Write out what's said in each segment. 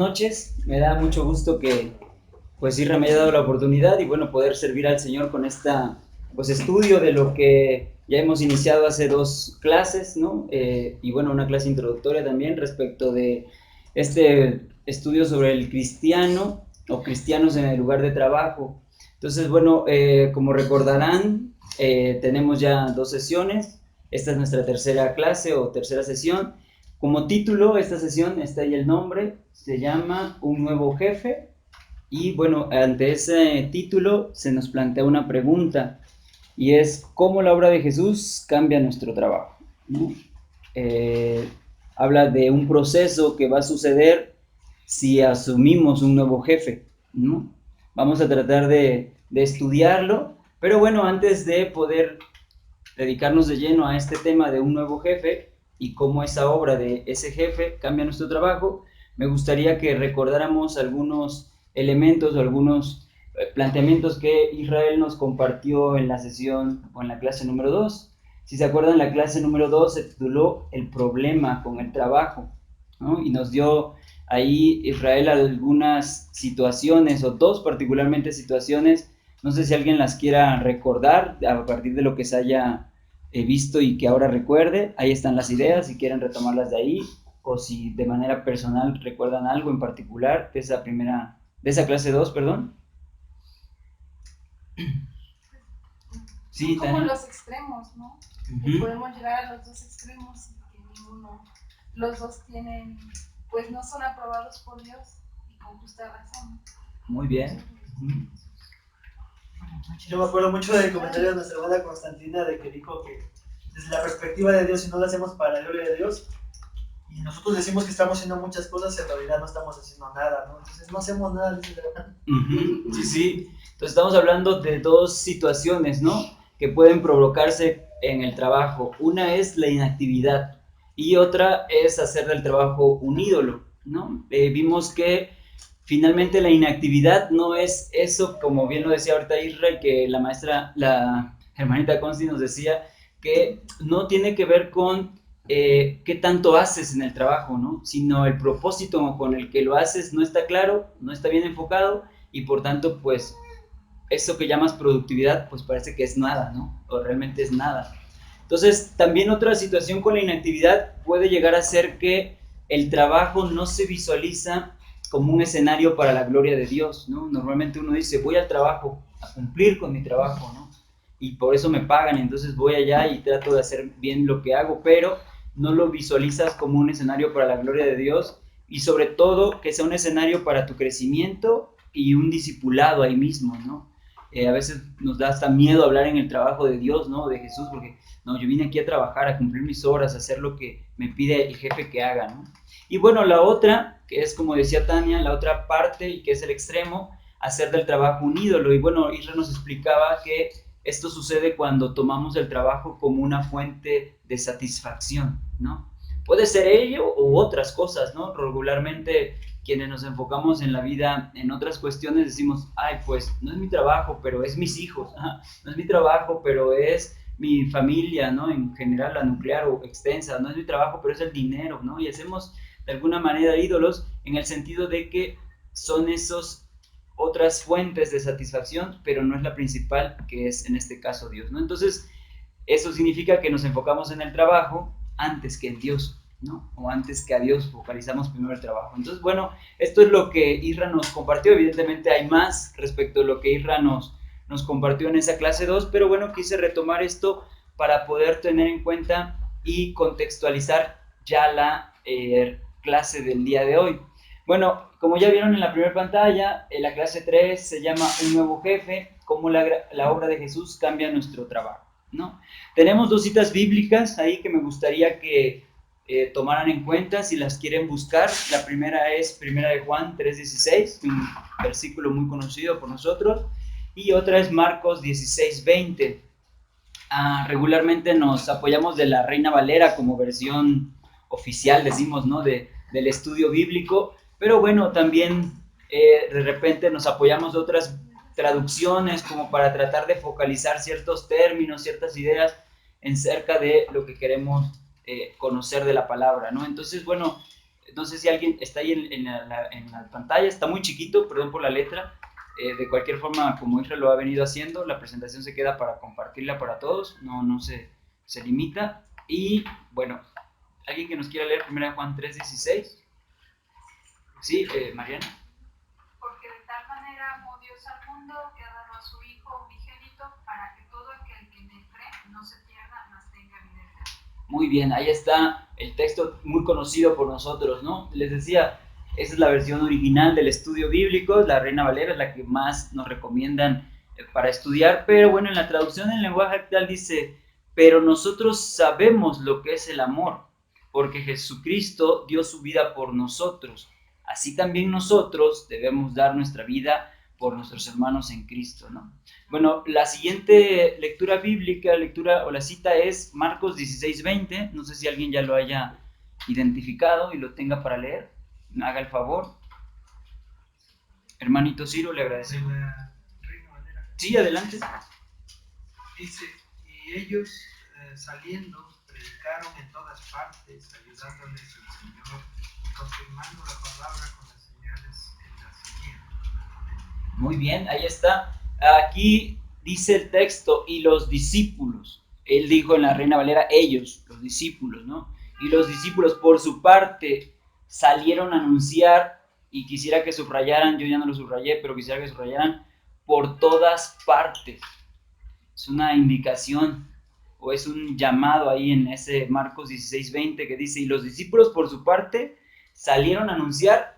noches. Me da mucho gusto que pues Isra me haya dado la oportunidad y bueno, poder servir al Señor con esta pues estudio de lo que ya hemos iniciado hace 2 clases, ¿no? Y bueno, una clase introductoria también respecto de este estudio sobre el cristiano o cristianos en el lugar de trabajo. Entonces, bueno, como recordarán, tenemos ya 2 sesiones. Esta es nuestra tercera clase o tercera sesión. Como título, esta sesión está ahí el nombre, se llama Un nuevo jefe. Y bueno, ante ese título se nos plantea una pregunta y es ¿cómo la obra de Jesús cambia nuestro trabajo? ¿No? Eh, Habla de un proceso que va a suceder si asumimos un nuevo jefe, ¿no? Vamos a tratar de estudiarlo, pero bueno, antes de poder dedicarnos de lleno a este tema de un nuevo jefe y cómo esa obra de ese jefe cambia nuestro trabajo, me gustaría que recordáramos algunos elementos o algunos planteamientos que Israel nos compartió en la sesión o en la clase número 2. Si se acuerdan, la clase número 2 se tituló El problema con el trabajo, ¿no? Y nos dio ahí Israel algunas situaciones, o dos particularmente situaciones. No sé si alguien las quiera recordar a partir de lo que se haya visto y que ahora recuerde. Ahí están las ideas, si quieren retomarlas de ahí, o si de manera personal recuerdan algo en particular de esa primera, de esa clase 2, perdón. Sí, como Tania. Los extremos, ¿no? Que podemos llegar a los dos extremos y que ninguno, los dos tienen, pues no son aprobados por Dios y con justa razón. Muy bien. Yo me acuerdo mucho del comentario de nuestra hermana Constantina de que dijo que desde la perspectiva de Dios, si no lo hacemos para la gloria de Dios, y nosotros decimos que estamos haciendo muchas cosas, en realidad no estamos haciendo nada, ¿no? Entonces no hacemos nada, dice la hermana. Sí, sí. Entonces estamos hablando de dos situaciones, ¿no? Que pueden provocarse en el trabajo. Una es la inactividad y otra es hacer del trabajo un ídolo, ¿no? Vimos que finalmente la inactividad no es eso, como bien lo decía ahorita Israel, que la maestra, la hermanita Consti nos decía, que no tiene que ver con qué tanto haces en el trabajo, ¿no? Sino el propósito con el que lo haces no está claro, no está bien enfocado y por tanto, pues, eso que llamas productividad, pues parece que es nada, ¿no? O realmente es nada. Entonces, también otra situación con la inactividad puede llegar a ser que el trabajo no se visualiza como un escenario para la gloria de Dios, ¿no? Normalmente uno dice, voy al trabajo, a cumplir con mi trabajo, ¿no? Y por eso me pagan, entonces voy allá y trato de hacer bien lo que hago, pero no lo visualizas como un escenario para la gloria de Dios y sobre todo que sea un escenario para tu crecimiento y un discipulado ahí mismo, ¿no? A veces nos da hasta miedo hablar en el trabajo de Dios, ¿no? De Jesús, porque no, yo vine aquí a trabajar, a cumplir mis horas, a hacer lo que me pide el jefe que haga, ¿no? Y bueno, la otra, que es como decía Tania, la otra parte y que es el extremo, hacer del trabajo un ídolo. Y bueno, Isra nos explicaba que esto sucede cuando tomamos el trabajo como una fuente de satisfacción, ¿no? Puede ser ello u otras cosas, ¿no? Regularmente quienes nos enfocamos en la vida en otras cuestiones decimos, ay, pues no es mi trabajo, pero es mis hijos, no es mi trabajo, pero es mi familia, ¿no? En general, la nuclear o extensa, no es mi trabajo, pero es el dinero, ¿no? Y hacemos de alguna manera ídolos en el sentido de que son esos otras fuentes de satisfacción, pero no es la principal, que es en este caso Dios, ¿no? Entonces, eso significa que nos enfocamos en el trabajo antes que en Dios, ¿no? O antes que a Dios, focalizamos primero el trabajo. Entonces, bueno, esto es lo que Isra nos compartió. Evidentemente hay más respecto a lo que Isra nos compartió en esa clase 2, pero bueno, quise retomar esto para poder tener en cuenta y contextualizar ya la clase del día de hoy. Bueno, como ya vieron en la primera pantalla, la clase 3 se llama Un nuevo jefe, cómo la obra de Jesús cambia nuestro trabajo, ¿no? Tenemos 2 citas bíblicas ahí que me gustaría que tomaran en cuenta si las quieren buscar. La primera es Primera de Juan 3:16, un versículo muy conocido por nosotros, y otra es Marcos 16:20. Regularmente nos apoyamos de la Reina Valera como versión oficial, decimos, ¿no? Del estudio bíblico, pero bueno, también de repente nos apoyamos de otras traducciones como para tratar de focalizar ciertos términos, ciertas ideas en cerca de lo que queremos conocer de la palabra, ¿no? Entonces, bueno, no sé si alguien está ahí en la pantalla, está muy chiquito, perdón por la letra. De cualquier forma, como Israel lo ha venido haciendo, la presentación se queda para compartirla para todos, no se limita. Y bueno, ¿alguien que nos quiera leer 1 Juan 3:16? Sí, Mariana. Porque de tal manera amó Dios al mundo que ha dado a su Hijo unigénito para que todo aquel que en él cree no se pierda, mas tenga vida eterna. Muy bien, ahí está el texto muy conocido por nosotros, ¿no? Les decía, esa es la versión original del estudio bíblico, la Reina Valera es la que más nos recomiendan para estudiar, pero bueno, en la traducción en lenguaje actual dice, pero nosotros sabemos lo que es el amor, porque Jesucristo dio su vida por nosotros, así también nosotros debemos dar nuestra vida por nuestros hermanos en Cristo, ¿no? Bueno, la siguiente lectura bíblica, o la cita es Marcos 16:20. No sé si alguien ya lo haya identificado y lo tenga para leer. Haga el favor. Hermanito Ciro, le agradecemos. Sí, adelante. Dice, y ellos saliendo predicaron en todas partes, ayudándoles el Señor y confirmando la palabra con las señales que las seguían. Muy bien, ahí está. Aquí dice el texto, y los discípulos. Él dijo en la Reina Valera, ellos, los discípulos, ¿no? Y los discípulos, por su parte, salieron a anunciar, y quisiera que subrayaran, yo ya no lo subrayé, pero quisiera que subrayaran, por todas partes. Es una indicación, o es un llamado ahí en ese Marcos 16:20 que dice, y los discípulos, por su parte, salieron a anunciar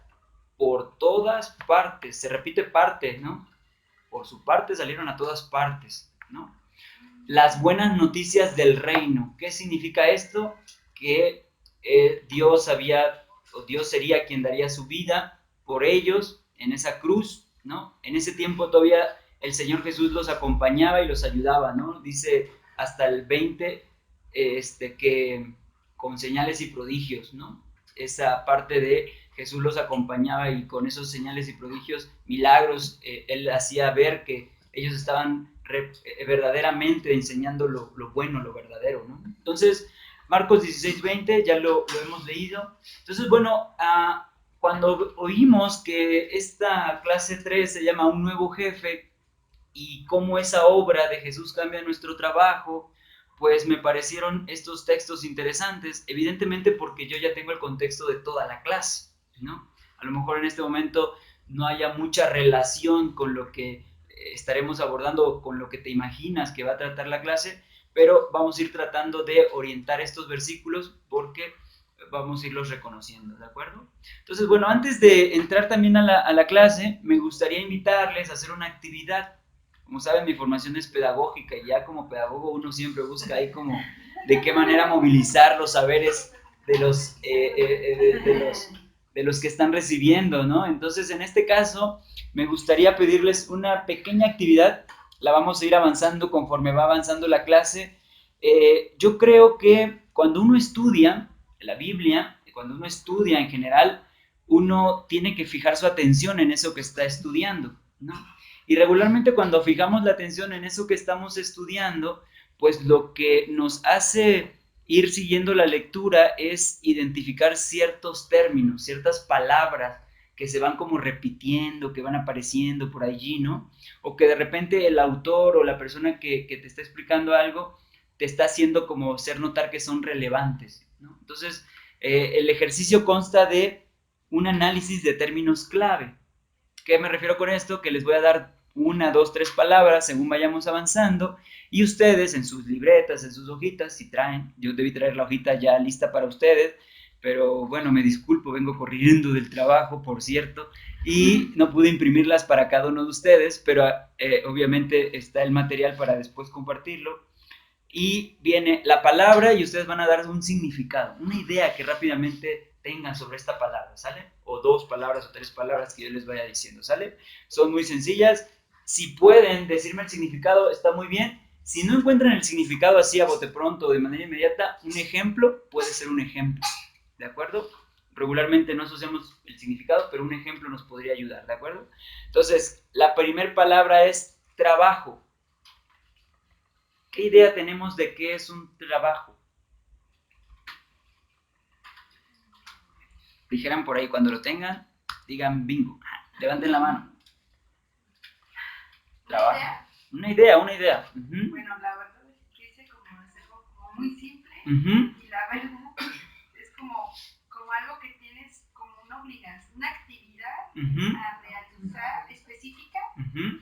por todas partes, se repite parte, ¿no? Por su parte salieron a todas partes, ¿no? Las buenas noticias del reino. ¿Qué significa esto? Que Dios sería quien daría su vida por ellos en esa cruz, ¿no? En ese tiempo todavía el Señor Jesús los acompañaba y los ayudaba, ¿no? Dice hasta el 20, que con señales y prodigios, ¿no? Esa parte de Jesús los acompañaba y con esos señales y prodigios, milagros, Él hacía ver que ellos estaban verdaderamente enseñando lo bueno, lo verdadero, ¿no? Entonces, Marcos 16:20, ya lo hemos leído. Entonces, bueno, cuando oímos que esta clase 3 se llama Un Nuevo Jefe y cómo esa obra de Jesús cambia nuestro trabajo, pues me parecieron estos textos interesantes, evidentemente porque yo ya tengo el contexto de toda la clase, ¿no? A lo mejor en este momento no haya mucha relación con lo que estaremos abordando, con lo que te imaginas que va a tratar la clase, pero vamos a ir tratando de orientar estos versículos porque vamos a irlos reconociendo, ¿de acuerdo? Entonces, bueno, antes de entrar también a la clase, me gustaría invitarles a hacer una actividad. Como saben, mi formación es pedagógica y ya como pedagogo uno siempre busca ahí como de qué manera movilizar los saberes de los que están recibiendo, ¿no? Entonces, en este caso, me gustaría pedirles una pequeña actividad. La vamos a ir avanzando conforme va avanzando la clase. Yo creo que cuando uno estudia la Biblia, cuando uno estudia en general, uno tiene que fijar su atención en eso que está estudiando, ¿no? Y regularmente cuando fijamos la atención en eso que estamos estudiando, pues lo que nos hace ir siguiendo la lectura es identificar ciertos términos, ciertas palabras que se van como repitiendo, que van apareciendo por allí, ¿no? O que de repente el autor o la persona que te está explicando algo te está haciendo como hacer notar que son relevantes, ¿no? Entonces, el ejercicio consta de un análisis de términos clave. ¿Qué me refiero con esto? Que les voy a dar 1, 2, 3 palabras según vayamos avanzando y ustedes en sus libretas, en sus hojitas, si traen, yo debí traer la hojita ya lista para ustedes, pero bueno, me disculpo, vengo corriendo del trabajo, por cierto, y no pude imprimirlas para cada uno de ustedes, pero obviamente está el material para después compartirlo. Y viene la palabra y ustedes van a dar un significado, una idea que rápidamente tengan sobre esta palabra, ¿sale? O 2 palabras o 3 palabras que yo les vaya diciendo, ¿sale? Son muy sencillas. Si pueden decirme el significado, está muy bien. Si no encuentran el significado así a bote pronto o de manera inmediata, un ejemplo puede ser un ejemplo, ¿de acuerdo? Regularmente no asociamos el significado, pero un ejemplo nos podría ayudar, ¿de acuerdo? Entonces, la primera palabra es trabajo. ¿Qué idea tenemos de qué es un trabajo? Dijeran por ahí, cuando lo tengan, digan bingo. Levanten la mano. Trabajo. Una idea. Uh-huh. Bueno, la verdad es que quise como hacerlo como muy simple. Uh-huh. Y la verdad es como algo que tienes como una obligación, una actividad uh-huh. a realizar específica. Uh-huh.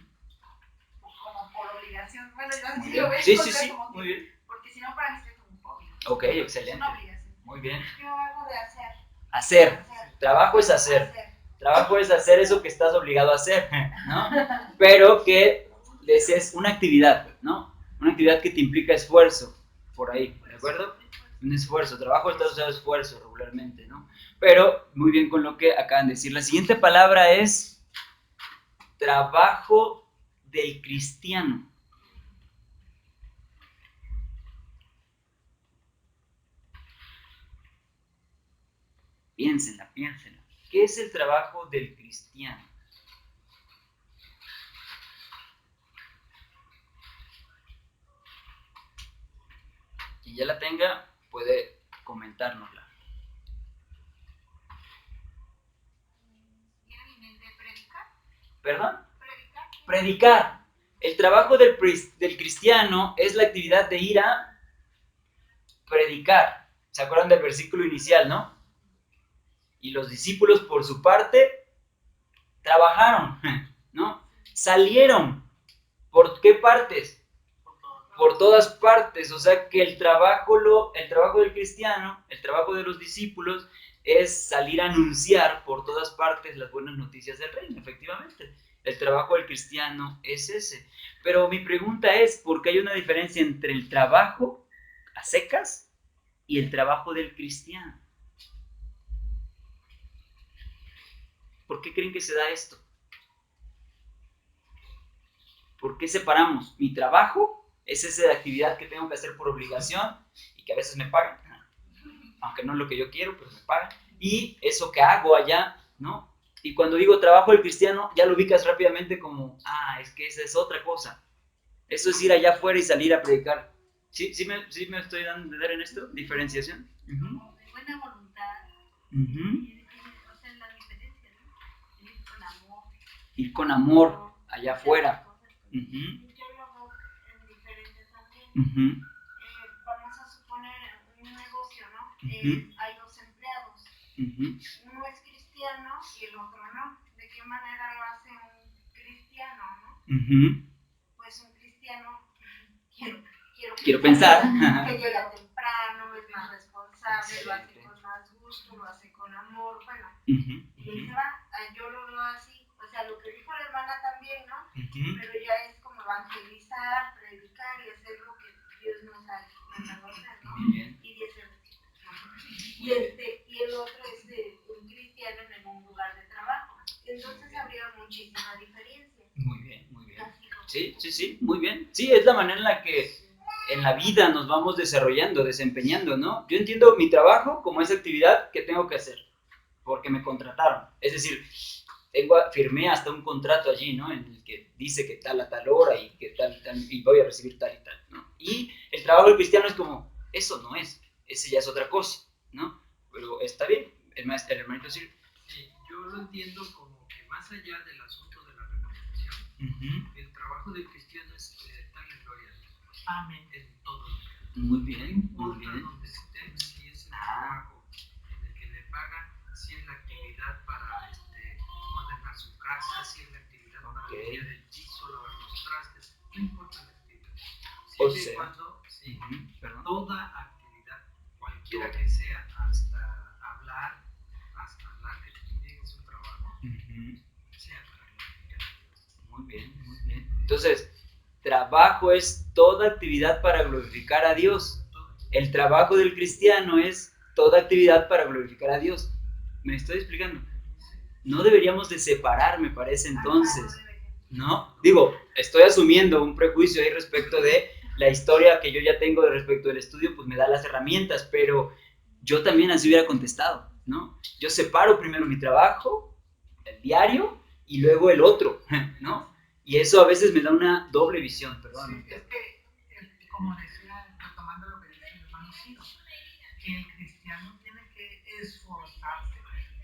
Como por obligación. Bueno, yo sí lo veo. Sí, como muy bien. Porque si no, para mí es como un hobby. Ok, excelente. Es una obligación. Muy bien. Yo hago de hacer. Hacer. Trabajo es hacer. Trabajo es hacer eso que estás obligado a hacer, ¿no? Pero que es una actividad, ¿no? Una actividad que te implica esfuerzo, por ahí, ¿de acuerdo? Un esfuerzo. Trabajo está asociado a esfuerzo regularmente, ¿no? Pero muy bien con lo que acaban de decir. La siguiente palabra es trabajo del cristiano. Piénsenla. ¿Qué es el trabajo del cristiano? Quien ya la tenga puede comentárnosla. ¿Perdón? Predicar. El trabajo del cristiano es la actividad de ir a predicar. ¿Se acuerdan del versículo inicial, no? Y los discípulos, por su parte, trabajaron, ¿no? Salieron. ¿Por qué partes? Por todas partes. O sea que el trabajo del cristiano, el trabajo de los discípulos, es salir a anunciar por todas partes las buenas noticias del reino, efectivamente. El trabajo del cristiano es ese. Pero mi pregunta es, ¿por qué hay una diferencia entre el trabajo a secas y el trabajo del cristiano? ¿Por qué creen que se da esto? ¿Por qué separamos? Mi trabajo es esa actividad que tengo que hacer por obligación y que a veces me pagan, aunque no es lo que yo quiero, pero me pagan. Y eso que hago allá, ¿no? Y cuando digo trabajo del cristiano, ya lo ubicas rápidamente como, es que esa es otra cosa. Eso es ir allá afuera y salir a predicar. ¿Sí me estoy dando a entender en esto? ¿Diferenciación? Como de buena voluntad. Uh-huh. O sea, la diferencia, ¿no? Ir con amor. Ir con amor allá afuera. Uh-huh. Yo lo veo en diferente también. Uh-huh. Vamos a suponer un negocio, ¿no? Uh-huh. Hay dos empleados. Uh-huh. Uno es cristiano y el otro no. ¿De qué manera lo hace un cristiano, no? Uh-huh. Pues un cristiano, quiero pensar. Que llega temprano, es más responsable, lo hace con más gusto, lo hace con amor, bueno. Uh-huh. Y se va, yo lo veo así. O sea, lo que dijo la hermana también, ¿no? Uh-huh. Pero ya es como evangelizar, predicar y hacer lo que Dios nos ha mandado hacer, ¿no? Muy bien. Y el otro es un cristiano en un lugar de trabajo. Entonces habría muchísima diferencia. Muy bien. Sí, muy bien. Sí, es la manera en la que en la vida nos vamos desarrollando, desempeñando, ¿no? Yo entiendo mi trabajo como esa actividad que tengo que hacer, porque me contrataron. Es decir, firmé hasta un contrato allí, ¿no? En el que dice que tal a tal hora y que tal, y voy a recibir tal y tal, ¿no? Y el trabajo del cristiano es como, eso no es, ese ya es otra cosa, ¿no? Pero está bien, el hermanito sirve. Sí, yo lo entiendo como que más allá del asunto de la remuneración, uh-huh, el trabajo del cristiano es darle gloria a Dios. Amén. En todo lo que muy bien. Donde esté, si es el trabajo en el que le pagan, si es la actividad para ordenar su casa, si es la actividad para limpiar el piso, lavar los trastes, no importa la actividad. Siempre y cuando, toda actividad, cualquiera que sea, hasta hablar que también es un trabajo, sea para glorificar a Dios. Muy bien. Entonces, trabajo es toda actividad para glorificar a Dios. El trabajo del cristiano es toda actividad para glorificar a Dios. ¿Me estoy explicando? No deberíamos de separar, me parece, entonces, ¿no? Digo, estoy asumiendo un prejuicio ahí respecto de la historia que yo ya tengo de respecto del estudio, pues me da las herramientas, pero yo también así hubiera contestado, ¿no? Yo separo primero mi trabajo, el diario, y luego el otro, ¿no? Y eso a veces me da una doble visión, perdón. Sí, es que, como decía, retomando lo que decía el hermano Ciro, que el cristiano tiene que esforzarse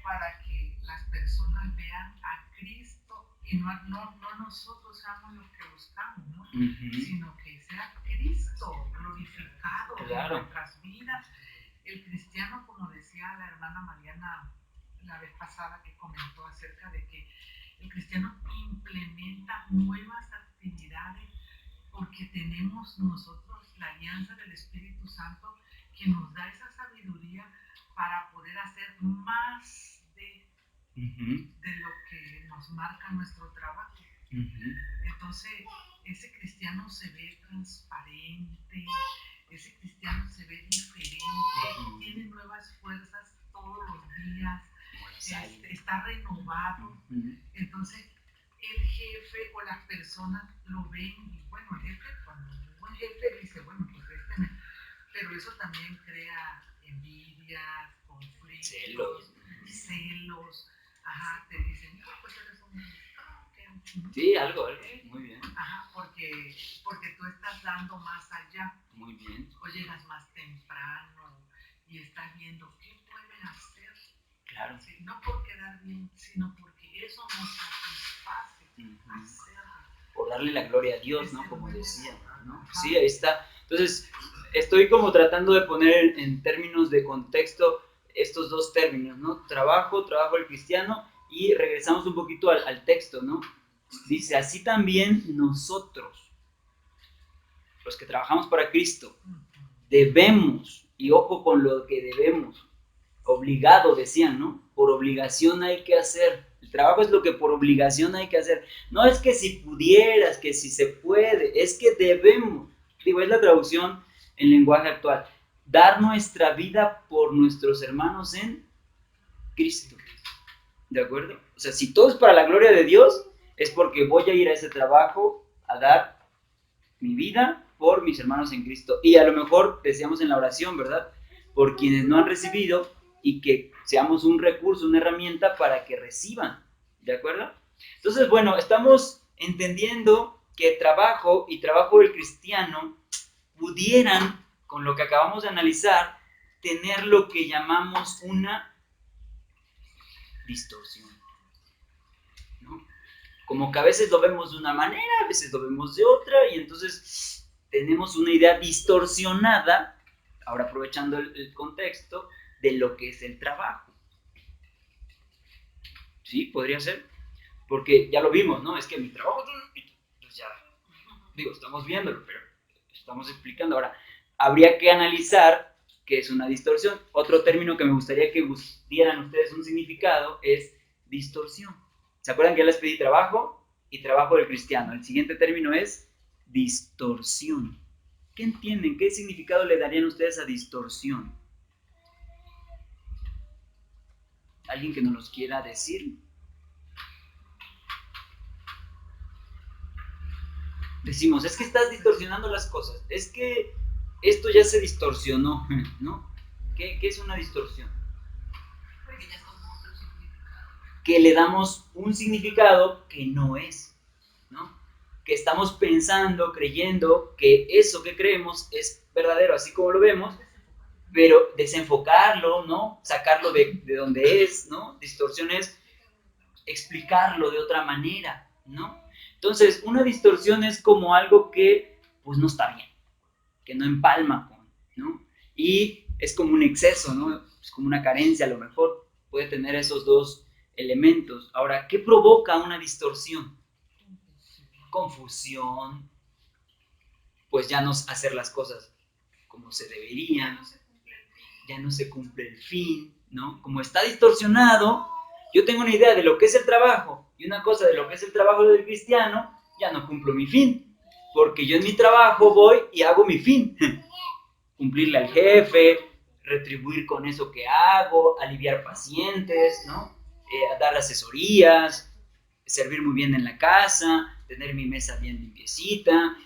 para que las personas vean a Cristo y no nosotros seamos los que buscamos, ¿no? Sino que sea Cristo glorificado en nuestras vidas. El cristiano, como decía la hermana Mariana la vez pasada que comentó acerca de que el cristiano implementa nuevas actividades porque tenemos nosotros la alianza del Espíritu Santo que nos da esa sabiduría para poder hacer más de lo que nos marca nuestro trabajo. Entonces, ese cristiano se ve transparente, ese cristiano se ve diferente, tiene nuevas fuerzas todos los días, está renovado. Entonces, el jefe o las personas lo ven y bueno, el jefe, cuando un buen jefe dice, bueno, pues pero eso también crea envidias, conflictos, celos. Ajá, te dicen, no, pues eres un... Sí, algo, muy bien. Ajá, porque tú estás dando más allá. Muy bien. O llegas más temprano y estás viendo qué puedes hacer. Claro. Sí, no por quedar bien, sino porque eso nos satisface hacerlo. Por darle la gloria a Dios, ¿no? Como decía, ¿no? Sí, ahí está. Entonces, estoy como tratando de poner en términos de contexto estos dos términos, ¿no? Trabajo del cristiano, y regresamos un poquito al texto, ¿no? Dice, así también nosotros, los que trabajamos para Cristo, debemos, y ojo con lo que debemos, obligado decían, ¿no? Por obligación hay que hacer. El trabajo es lo que por obligación hay que hacer. No es que si pudieras, que si se puede, es que debemos. Digo, es la traducción en lenguaje actual. Dar nuestra vida por nuestros hermanos en Cristo. ¿De acuerdo? O sea, si todo es para la gloria de Dios, es porque voy a ir a ese trabajo a dar mi vida por mis hermanos en Cristo. Y a lo mejor decíamos en la oración, ¿verdad? Por quienes no han recibido, y que seamos un recurso, una herramienta para que reciban. ¿De acuerdo? Entonces, bueno, estamos entendiendo que trabajo y trabajo del cristiano pudieran, con lo que acabamos de analizar, tener lo que llamamos una distorsión, ¿no? Como que a veces lo vemos de una manera, a veces lo vemos de otra, y entonces tenemos una idea distorsionada, ahora aprovechando el contexto, de lo que es el trabajo. ¿Sí? Podría ser. Porque ya lo vimos, ¿no? Es que mi trabajo, pues ya, digo, estamos viéndolo, pero estamos explicando. Ahora, habría que analizar qué es una distorsión. Otro término que me gustaría que dieran ustedes un significado es distorsión. ¿Se acuerdan que ya les pedí trabajo y trabajo del cristiano? El siguiente término es distorsión. ¿Qué entienden? ¿Qué significado le darían ustedes a distorsión? ¿Alguien que nos los quiera decir? Decimos, es que estás distorsionando las cosas, es que esto ya se distorsionó, ¿no? ¿Qué es una distorsión? Que le damos un significado que no es, ¿no? Que estamos pensando, creyendo que eso que creemos es verdadero, así como lo vemos, pero desenfocarlo, ¿no? Sacarlo de donde es, ¿no? Distorsión es explicarlo de otra manera, ¿no? Entonces, una distorsión es como algo que, pues, no está bien, que no empalma con, ¿no? Y es como un exceso, ¿no? Es como una carencia, a lo mejor puede tener esos dos elementos. Ahora, ¿qué provoca una distorsión? Confusión, pues ya no hacer las cosas como se deberían, ya no se cumple el fin, ¿no? Como está distorsionado, yo tengo una idea de lo que es el trabajo y una cosa de lo que es el trabajo del cristiano, ya no cumplo mi fin, porque yo en mi trabajo voy y hago mi fin, cumplirle al jefe, retribuir con eso que hago, aliviar pacientes, ¿no? Dar asesorías, servir muy bien en la casa, tener mi mesa bien limpiecita,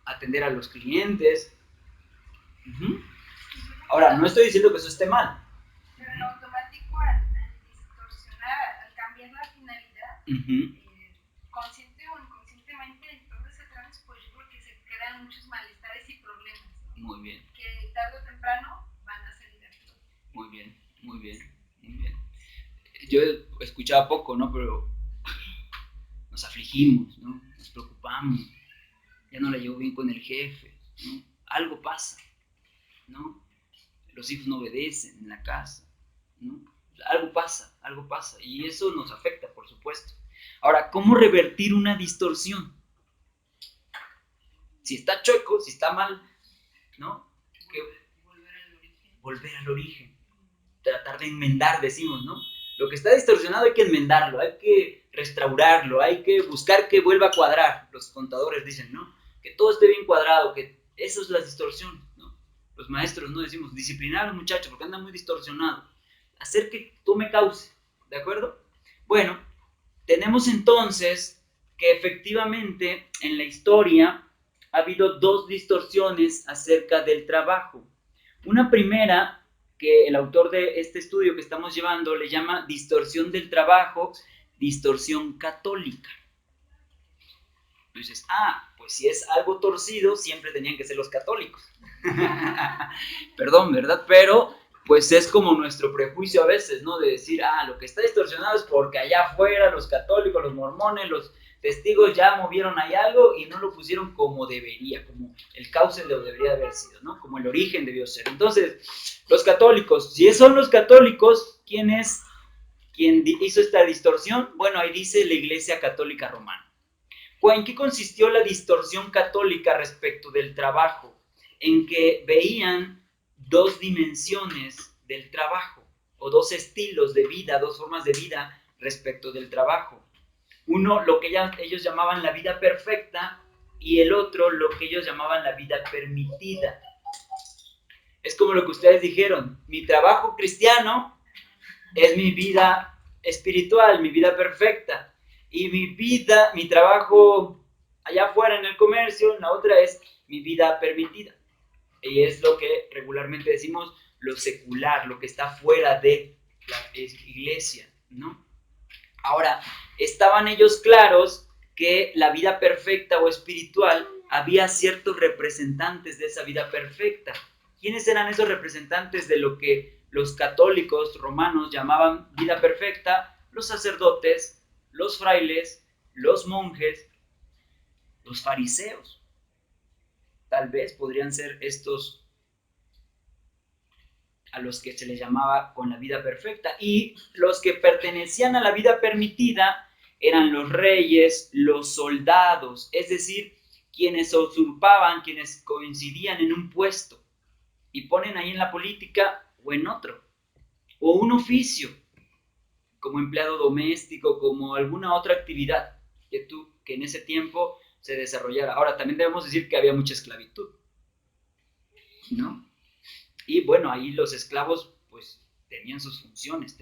atender a los clientes. Ahora, no estoy diciendo que eso esté mal. Pero en automático, al distorsionar, al cambiar la finalidad, consciente o inconscientemente, en todo ese tránsito, pues yo creo que se crean muchos malestares y problemas. Muy bien. Que tarde o temprano van a salir a flote. Muy bien, muy bien, muy bien. yo escuchaba poco, ¿no? Pero nos afligimos, ¿no? Nos preocupamos, ya no la llevo bien con el jefe, ¿no? Algo pasa, ¿no? Los hijos no obedecen en la casa, ¿no? Algo pasa, y eso nos afecta, por supuesto. Ahora, ¿cómo revertir una distorsión? Si está chueco, si está mal, ¿no? Volver al origen. Tratar de enmendar, decimos, ¿no? Lo que está distorsionado hay que enmendarlo, hay que restaurarlo, hay que buscar que vuelva a cuadrar. Los contadores dicen, ¿no? Que todo esté bien cuadrado, que eso es la distorsión, ¿no? Los maestros, ¿no? Decimos, disciplinar a los muchachos porque andan muy distorsionados. Hacer que tome cauce, ¿de acuerdo? Bueno, tenemos entonces que efectivamente en la historia ha habido dos distorsiones acerca del trabajo. Una primera, que el autor de este estudio que estamos llevando le llama distorsión del trabajo, distorsión católica. Entonces, pues si es algo torcido, siempre tenían que ser los católicos. Perdón, ¿verdad? Pero pues es como nuestro prejuicio a veces, ¿no? De decir, lo que está distorsionado es porque allá afuera los católicos, los mormones, los testigos ya movieron ahí algo y no lo pusieron como debería, como el cauce lo debería haber sido, ¿no? Como el origen debió ser. Entonces, los católicos, si son los católicos, ¿quién es quien hizo esta distorsión? Bueno, ahí dice la Iglesia Católica Romana. ¿En qué consistió la distorsión católica respecto del trabajo? En que veían dos dimensiones del trabajo, o dos estilos de vida, dos formas de vida respecto del trabajo. Uno, lo que ellos llamaban la vida perfecta, y el otro, lo que ellos llamaban la vida permitida. Es como lo que ustedes dijeron, mi trabajo cristiano es mi vida espiritual, mi vida perfecta, y mi trabajo allá afuera en el comercio, la otra es mi vida permitida. Y es lo que regularmente decimos lo secular, lo que está fuera de la iglesia, ¿no? Ahora, estaban ellos claros que la vida perfecta o espiritual, había ciertos representantes de esa vida perfecta. ¿Quiénes eran esos representantes de lo que los católicos romanos llamaban vida perfecta? Los sacerdotes, los frailes, los monjes, los fariseos. Tal vez podrían ser estos a los que se les llamaba con la vida perfecta. Y los que pertenecían a la vida permitida eran los reyes, los soldados, es decir, quienes usurpaban, quienes coincidían en un puesto y ponen ahí en la política o en otro, o un oficio, como empleado doméstico, como alguna otra actividad que en ese tiempo se desarrollara. Ahora, también debemos decir que había mucha esclavitud, ¿no? Y bueno, ahí los esclavos, pues, tenían sus funciones,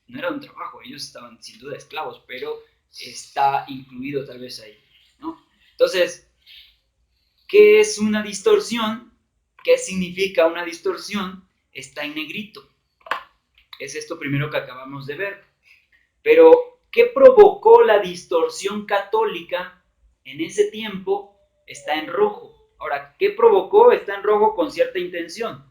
no era un trabajo, ellos estaban sin duda esclavos, pero está incluido tal vez ahí, ¿no? Entonces, ¿qué es una distorsión? ¿Qué significa una distorsión? Está en negrito. Es esto primero que acabamos de ver. Pero ¿qué provocó la distorsión católica en ese tiempo? Está en rojo. Ahora, ¿qué provocó? Está en rojo con cierta intención,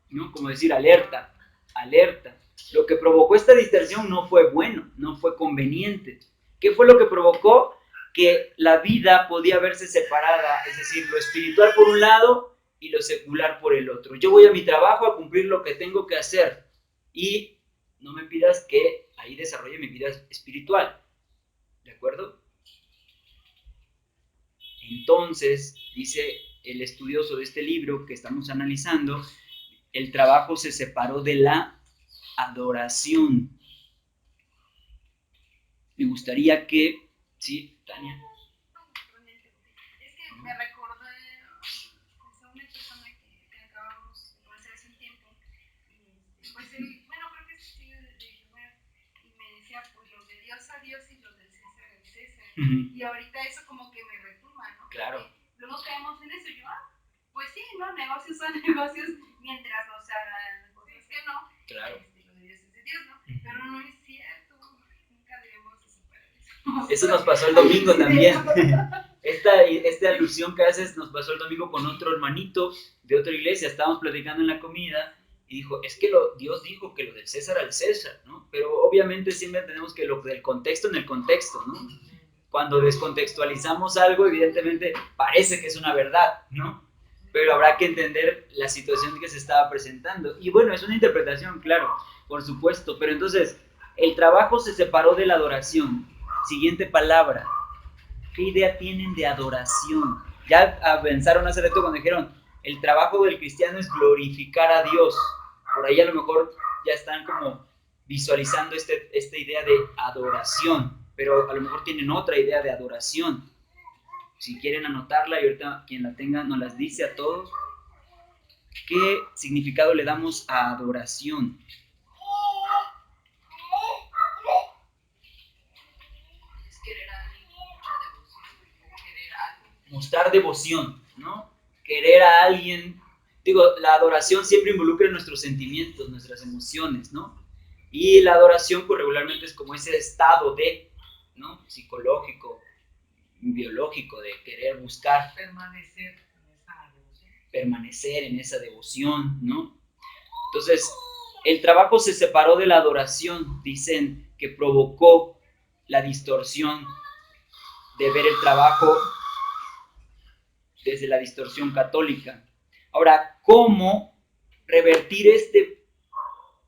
¿no? Como decir, alerta, alerta. Lo que provocó esta distorsión no fue bueno, no fue conveniente. ¿Qué fue lo que provocó? Que la vida podía verse separada, es decir, lo espiritual por un lado y lo secular por el otro. Yo voy a mi trabajo a cumplir lo que tengo que hacer y no me pidas que ahí desarrolle mi vida espiritual, ¿de acuerdo? Entonces, dice el estudioso de este libro que estamos analizando, el trabajo se separó de la adoración. Me gustaría que... ¿Sí, Tania? Es que me recordé de una persona que acabamos de conocer hace un tiempo. Pues él, creo que es tío de Jehová, y me decía, pues los de Dios a Dios y los del César al César. Y ahorita eso como que me retumba, ¿no? Claro. Porque luego caemos en eso y yo, pues sí, ¿no? Negocios son negocios mientras no se hagan cosas que no. Claro. Lo de Dios es de Dios, ¿no? Pero no es cierto, nunca debemos separar eso. Eso nos pasó el domingo también. Esta alusión que haces nos pasó el domingo con otro hermanito de otra iglesia. Estábamos platicando en la comida y y dijo, es que Dios dijo que lo del César al César, ¿no? Pero obviamente siempre tenemos que lo del contexto en el contexto, ¿no? Cuando descontextualizamos algo, evidentemente parece que es una verdad, ¿no? Pero habrá que entender la situación que se estaba presentando. Y bueno, es una interpretación, claro, por supuesto. Pero entonces, el trabajo se separó de la adoración. Siguiente palabra. ¿Qué idea tienen de adoración? Ya pensaron hace rato cuando dijeron, el trabajo del cristiano es glorificar a Dios. Por ahí a lo mejor ya están como visualizando esta idea de adoración. Pero a lo mejor tienen otra idea de adoración. Si quieren anotarla y ahorita quien la tenga nos las dice a todos. ¿Qué significado le damos a adoración? Es querer a alguien, mucha devoción, querer a alguien. Mostrar devoción, ¿no? Querer a alguien. Digo, la adoración siempre involucra nuestros sentimientos, nuestras emociones, ¿no? Y la adoración pues regularmente es como ese estado de, ¿no? Psicológico, biológico, de querer buscar permanecer en esa devoción, ¿no? Entonces, el trabajo se separó de la adoración, dicen que provocó la distorsión de ver el trabajo desde la distorsión católica. Ahora, ¿cómo revertir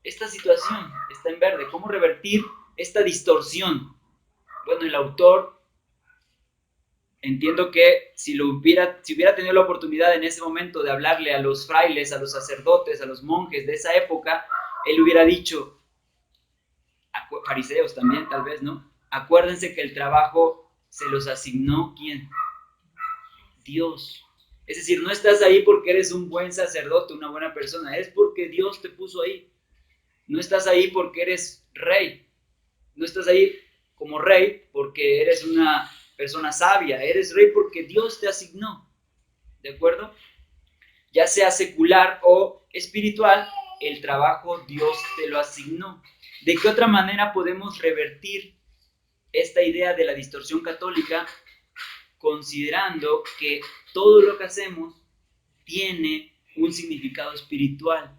esta situación? Está en verde. ¿Cómo revertir esta distorsión? Bueno, el autor, entiendo que si hubiera tenido la oportunidad en ese momento de hablarle a los frailes, a los sacerdotes, a los monjes de esa época, él hubiera dicho, a fariseos también tal vez, ¿no? Acuérdense que el trabajo se los asignó, ¿quién? Dios. Es decir, no estás ahí porque eres un buen sacerdote, una buena persona, es porque Dios te puso ahí. No estás ahí porque eres rey, no estás ahí como rey porque eres una persona sabia, eres rey porque Dios te asignó, ¿de acuerdo? Ya sea secular o espiritual, el trabajo Dios te lo asignó. ¿De qué otra manera podemos revertir esta idea de la distorsión católica considerando que todo lo que hacemos tiene un significado espiritual?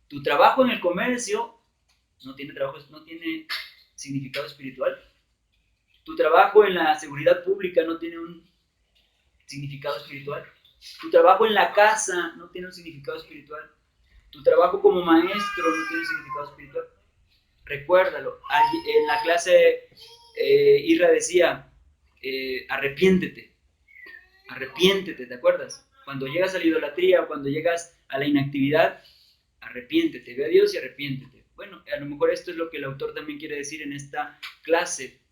Tu trabajo en el comercio no tiene significado espiritual. Tu trabajo en la seguridad pública no tiene un significado espiritual. Tu trabajo en la casa no tiene un significado espiritual. Tu trabajo como maestro no tiene un significado espiritual. Recuérdalo. En la clase Isra decía, arrepiéntete, ¿te acuerdas? Cuando llegas a la idolatría o cuando llegas a la inactividad, arrepiéntete, ve a Dios y arrepiéntete. Bueno, a lo mejor esto es lo que el autor también quiere decir en esta clase.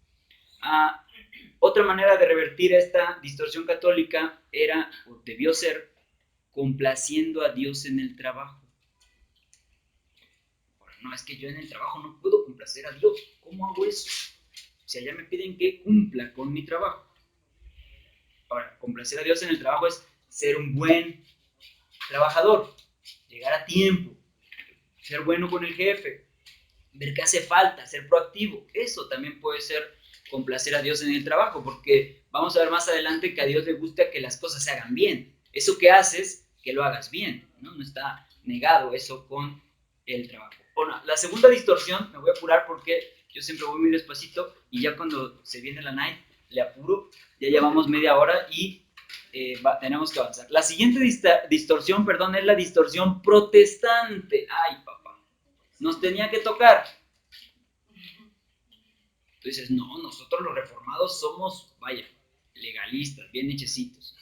Otra manera de revertir esta distorsión católica era, o debió ser, complaciendo a Dios en el trabajo. Ahora, no, es que yo en el trabajo no puedo complacer a Dios. ¿Cómo hago eso? Si allá me piden que cumpla con mi trabajo. Ahora, complacer a Dios en el trabajo es ser un buen trabajador, llegar a tiempo, ser bueno con el jefe, ver qué hace falta, ser proactivo. Eso también puede ser complacer a Dios en el trabajo, porque vamos a ver más adelante que a Dios le gusta que las cosas se hagan bien. Eso que haces, que lo hagas bien, ¿no? No está negado eso con el trabajo. Bueno, la segunda distorsión, me voy a apurar porque yo siempre voy muy despacito y ya cuando se viene la night le apuro, ya llevamos media hora y tenemos que avanzar. La siguiente distorsión, es la distorsión protestante. Ay, papá, nos tenía que tocar. Tú dices, no, nosotros los reformados somos, vaya, legalistas, bien hechecitos.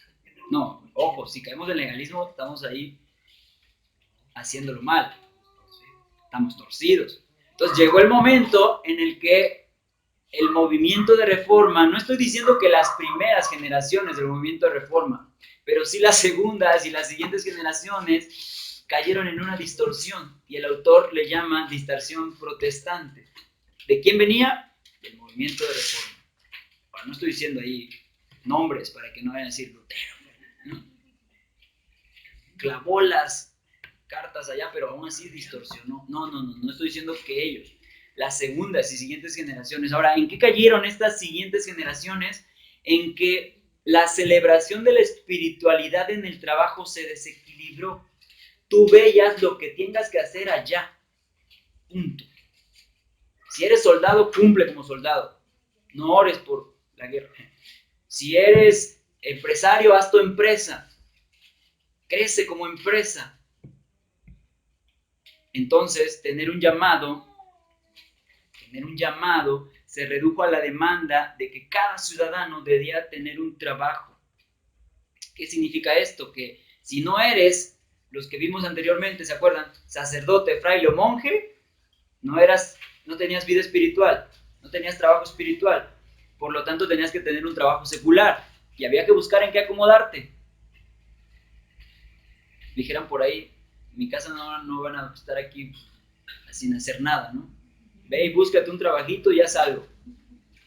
No, ojo, si caemos en legalismo, estamos ahí haciéndolo mal. Estamos torcidos. Entonces llegó el momento en el que el movimiento de reforma, no estoy diciendo que las primeras generaciones del movimiento de reforma, pero sí las segundas y las siguientes generaciones cayeron en una distorsión, y el autor le llama distorsión protestante. ¿De quién venía? Del movimiento de reforma. Ahora, no estoy diciendo ahí nombres para que no vayan a decir Lutero, ¿no? Clavó las cartas allá, pero aún así distorsionó. No estoy diciendo que ellos. Las segundas y siguientes generaciones. Ahora, ¿en qué cayeron estas siguientes generaciones? En que la celebración de la espiritualidad en el trabajo se desequilibró. tú ve y haz lo que tengas que hacer allá. Punto. Si eres soldado, cumple como soldado. No ores por la guerra. Si eres empresario, haz tu empresa. Crece como empresa. Entonces, tener un llamado se redujo a la demanda de que cada ciudadano debía tener un trabajo. ¿Qué significa esto? Que si no eres, los que vimos anteriormente, ¿se acuerdan? Sacerdote, fraile o monje, no tenías vida espiritual, no tenías trabajo espiritual. Por lo tanto, tenías que tener un trabajo secular y había que buscar en qué acomodarte. Dijeran por ahí, en mi casa no van a estar aquí sin hacer nada, ¿no? Ve y búscate un trabajito y haz algo.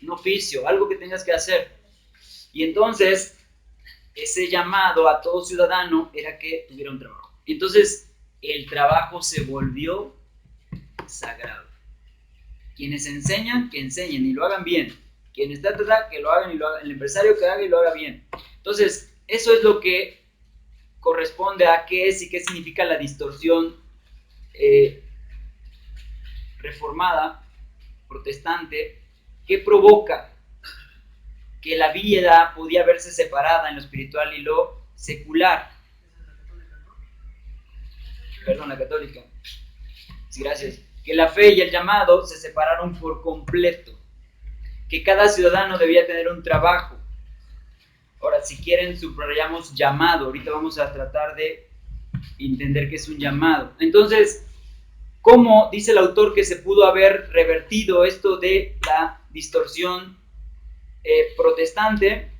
Un oficio, algo que tengas que hacer. Y entonces, ese llamado a todo ciudadano era que tuviera un trabajo. Entonces, el trabajo se volvió sagrado. Quienes enseñan, que enseñen y lo hagan bien. Quienes que lo hagan y lo hagan. El empresario que haga y lo haga bien. Entonces, eso es lo que corresponde a qué es y qué significa la distorsión reformada, protestante, que provoca que la vida podía verse separada en lo espiritual y lo secular. Perdón, la católica. Sí, gracias. Que la fe y el llamado se separaron por completo. Que cada ciudadano debía tener un trabajo. Ahora, si quieren, subrayamos llamado. Ahorita vamos a tratar de entender qué es un llamado. Entonces, ¿cómo dice el autor que se pudo haber revertido esto de la distorsión protestante,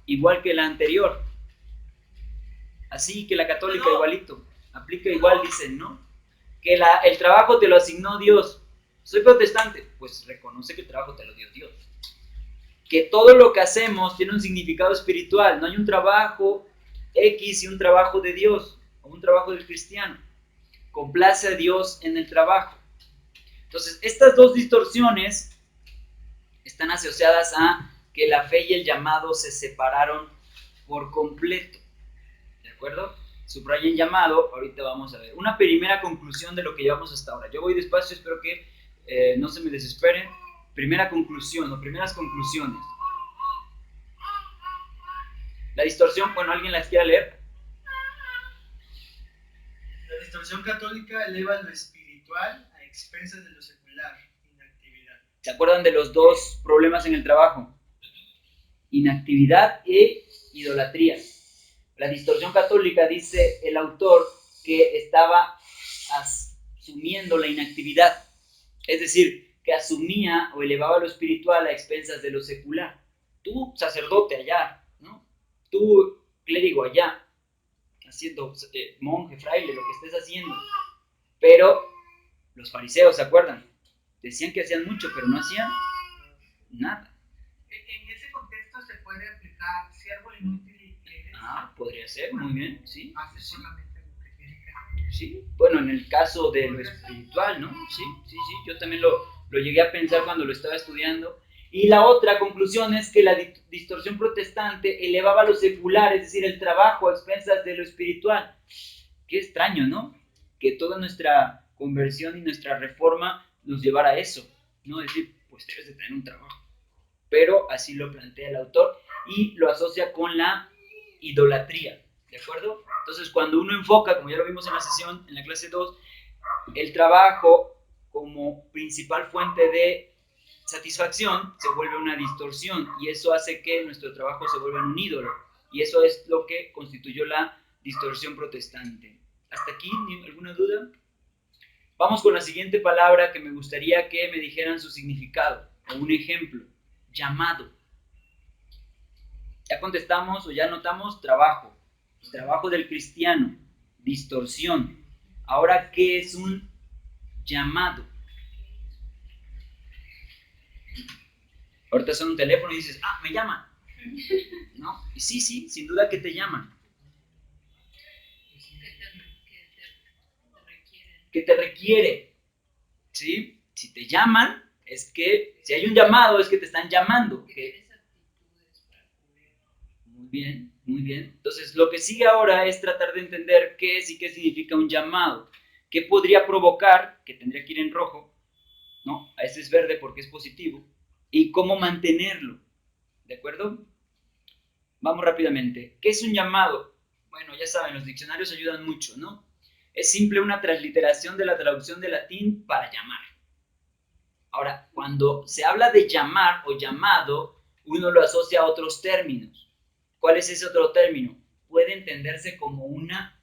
igual que la anterior? Así que la católica igualito. Aplica igual, dicen, ¿no? Que el trabajo te lo asignó Dios. Soy protestante, pues reconoce que el trabajo te lo dio Dios. Que todo lo que hacemos tiene un significado espiritual. No hay un trabajo X y un trabajo de Dios, o un trabajo del cristiano. Complace a Dios en el trabajo. Entonces, estas dos distorsiones están asociadas a que la fe y el llamado se separaron por completo. ¿De acuerdo? Subrayen llamado, ahorita vamos a ver. Una primera conclusión de lo que llevamos hasta ahora. Yo voy despacio, espero que no se me desesperen. Primera conclusión, o primeras conclusiones. La distorsión, bueno, ¿alguien las quiere leer? La distorsión católica eleva lo espiritual a expensas de lo secular, inactividad. ¿Se acuerdan de los dos problemas en el trabajo? Inactividad e idolatría. La distorsión católica, dice el autor, que estaba asumiendo la inactividad. Es decir, que asumía o elevaba lo espiritual a expensas de lo secular. Tú, sacerdote, allá, ¿no? Tú, clérigo, allá, haciendo monje, fraile, lo que estés haciendo. Pero los fariseos, ¿se acuerdan? Decían que hacían mucho, pero no hacían nada. En ese contexto se puede aplicar siervo inútil y clérigo. Podría ser, muy bien, sí. Hace solamente lo que tiene que hacer. Sí, bueno, en el caso de lo espiritual, ¿no? Sí, yo también lo llegué a pensar cuando lo estaba estudiando. Y la otra conclusión es que la distorsión protestante elevaba lo secular, es decir, el trabajo a expensas de lo espiritual. Qué extraño, ¿no? Que toda nuestra conversión y nuestra reforma nos llevara a eso, ¿no? Decir, pues debes de tener un trabajo. Pero así lo plantea el autor y lo asocia con la idolatría, ¿de acuerdo? Entonces, cuando uno enfoca, como ya lo vimos en la sesión, en la clase 2, el trabajo como principal fuente de satisfacción se vuelve una distorsión y eso hace que nuestro trabajo se vuelva un ídolo y eso es lo que constituyó la distorsión protestante. ¿Hasta aquí alguna duda? Vamos con la siguiente palabra que me gustaría que me dijeran su significado o un ejemplo. Llamado. Ya contestamos o ya notamos trabajo. Trabajo del cristiano. Distorsión. Ahora, ¿qué es un llamado? Ahorita son un teléfono y dices, me llaman. ¿No? Y sí, sin duda que te llaman. Que te requiere. ¿Sí? Si te llaman, es que, si hay un llamado, es que te están llamando. Muy bien, muy bien. Entonces, lo que sigue ahora es tratar de entender qué es y qué significa un llamado. ¿Qué podría provocar, que tendría que ir en rojo, ¿no? A ese es verde porque es positivo. Y cómo mantenerlo. ¿De acuerdo? Vamos rápidamente. ¿Qué es un llamado? Bueno, ya saben, los diccionarios ayudan mucho, ¿no? Es simple una transliteración de la traducción de latín para llamar. Ahora, cuando se habla de llamar o llamado, uno lo asocia a otros términos. ¿Cuál es ese otro término? Puede entenderse como una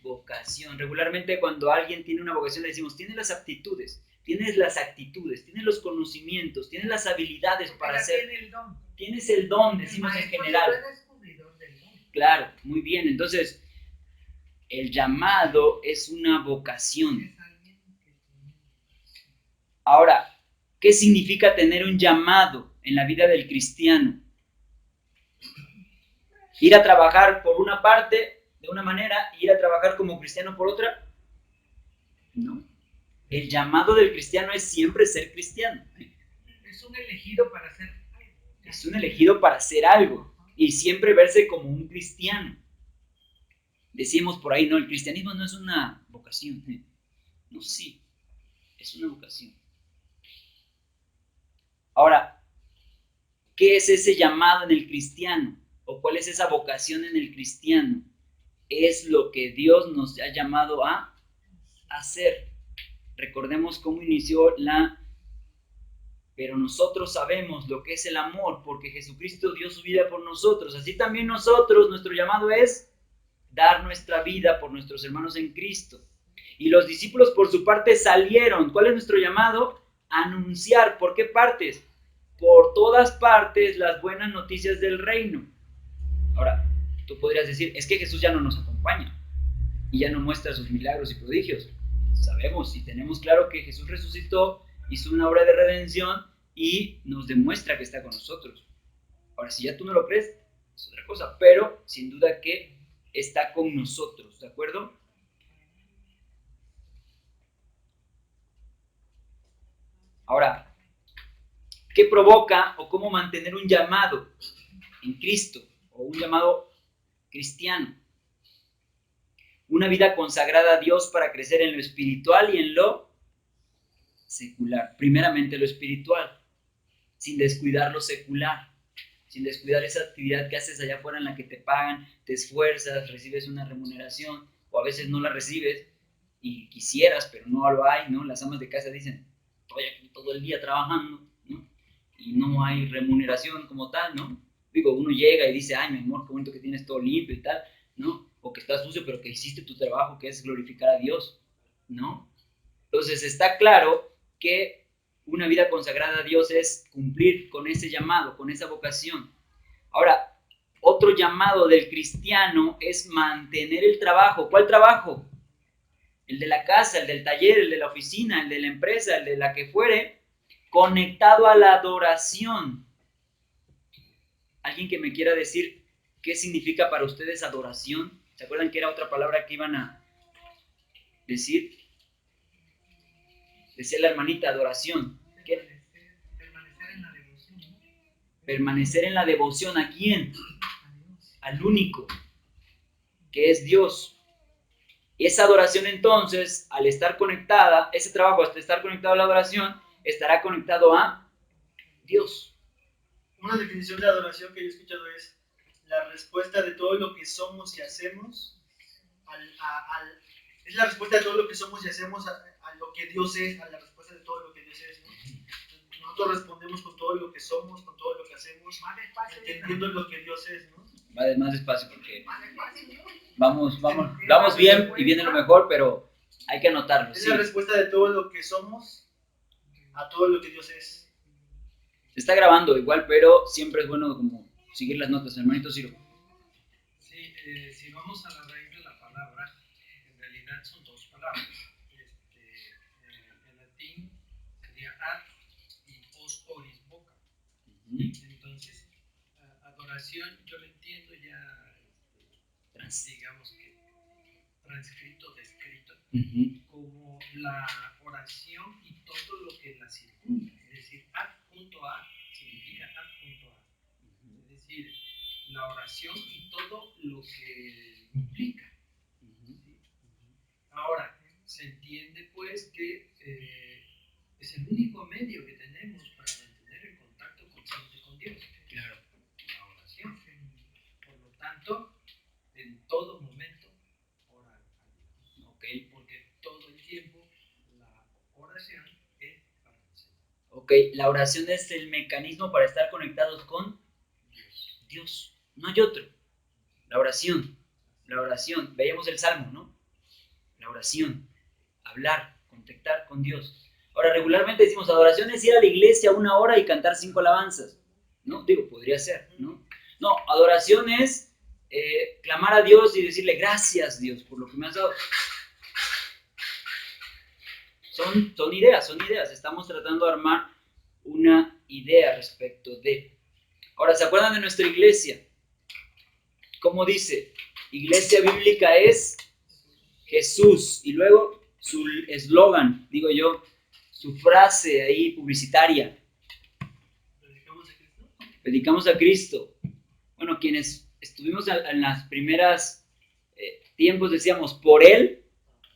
vocación. Regularmente cuando alguien tiene una vocación le decimos, tiene las aptitudes, tienes las actitudes, tienes los conocimientos, tienes las habilidades para hacer. Tiene el don. Tienes el don, decimos en general. Claro, muy bien. Entonces, el llamado es una vocación. Ahora, ¿qué significa tener un llamado en la vida del cristiano? Ir a trabajar por una parte de una manera y ir a trabajar como cristiano por otra. No. El llamado del cristiano es siempre ser cristiano. Es un elegido para ser algo. Es un elegido para hacer algo y siempre verse como un cristiano. Decimos por ahí, no, el cristianismo no es una vocación. No, sí, es una vocación. Ahora, ¿qué es ese llamado en el cristiano? ¿O cuál es esa vocación en el cristiano? Es lo que Dios nos ha llamado a hacer. Recordemos cómo inició pero nosotros sabemos lo que es el amor, porque Jesucristo dio su vida por nosotros. Así también nosotros, nuestro llamado es dar nuestra vida por nuestros hermanos en Cristo. Y los discípulos por su parte salieron. ¿Cuál es nuestro llamado? Anunciar. ¿Por qué partes? Por todas partes las buenas noticias del reino. Ahora, tú podrías decir, es que Jesús ya no nos acompaña y ya no muestra sus milagros y prodigios. Sabemos y tenemos claro que Jesús resucitó, hizo una obra de redención y nos demuestra que está con nosotros. Ahora, si ya tú no lo crees, es otra cosa, pero sin duda que está con nosotros, ¿de acuerdo? Ahora, ¿qué provoca o cómo mantener un llamado en Cristo o un llamado cristiano? Una vida consagrada a Dios para crecer en lo espiritual y en lo secular. Primeramente lo espiritual, sin descuidar lo secular, sin descuidar esa actividad que haces allá afuera en la que te pagan, te esfuerzas, recibes una remuneración o a veces no la recibes y quisieras, pero no lo hay, ¿no? Las amas de casa dicen, estoy aquí todo el día trabajando, ¿no? Y no hay remuneración como tal, ¿no? Digo, uno llega y dice, ay, mi amor, qué bonito que tienes todo limpio y tal, ¿no? O que estás sucio, pero que hiciste tu trabajo, que es glorificar a Dios, ¿no? Entonces está claro que una vida consagrada a Dios es cumplir con ese llamado, con esa vocación. Ahora, otro llamado del cristiano es mantener el trabajo. ¿Cuál trabajo? El de la casa, el del taller, el de la oficina, el de la empresa, el de la que fuere, conectado a la adoración. ¿Alguien que me quiera decir qué significa para ustedes adoración? ¿Se acuerdan que era otra palabra que iban a decir? Decía la hermanita, adoración. ¿Qué? Permanecer en la devoción. Permanecer en la devoción. ¿A quién? Al único, que es Dios. Y esa adoración entonces, al estar conectada, ese trabajo, hasta estar conectado a la adoración, estará conectado a Dios. Una definición de adoración que yo he escuchado es la respuesta de todo lo que somos y hacemos es la respuesta de todo lo que somos y hacemos a lo que Dios es, a la respuesta de todo lo que Dios es, ¿no? Nosotros respondemos con todo lo que somos, con todo lo que hacemos, entendiendo lo que Dios es, ¿no? Va más despacio porque vamos bien y viene lo mejor, pero hay que anotarlo. Es la respuesta de todo lo que somos a todo lo que Dios es. Se está grabando igual, pero siempre es bueno como seguir las notas, hermanito Ciro. Sí, si vamos a la raíz de la palabra, en realidad son dos palabras. En latín sería ad y os oris boca. Entonces, adoración yo lo entiendo ya, digamos que transcrito, descrito, como la oración y todo lo que la circunda. Es decir, ad punto a significa ad punto a. Es decir, la oración y todo lo que implica. ¿Sí? Ahora, se entiende pues que es el único medio que tenemos para mantener el contacto constante con Dios. Claro. La oración. Por lo tanto, en todo momento, orar a Dios. Okay. Porque todo el tiempo la oración es para el Señor. Ok, la oración es el mecanismo para estar conectados con Dios. No hay otro. La oración. Veíamos el Salmo, ¿no? La oración. Hablar, contactar con Dios. Ahora, regularmente decimos, adoración es ir a la iglesia 1 hora y cantar 5 alabanzas. ¿No? Digo, podría ser, ¿no? No, adoración es clamar a Dios y decirle, gracias Dios por lo que me has dado. Son ideas. Estamos tratando de armar una idea respecto de. Ahora, ¿se acuerdan de nuestra iglesia? ¿Cómo dice? Iglesia bíblica es Jesús. Y luego su eslogan, digo yo, su frase ahí publicitaria. Predicamos a Cristo. Bueno, quienes estuvimos en las primeras tiempos decíamos por Él,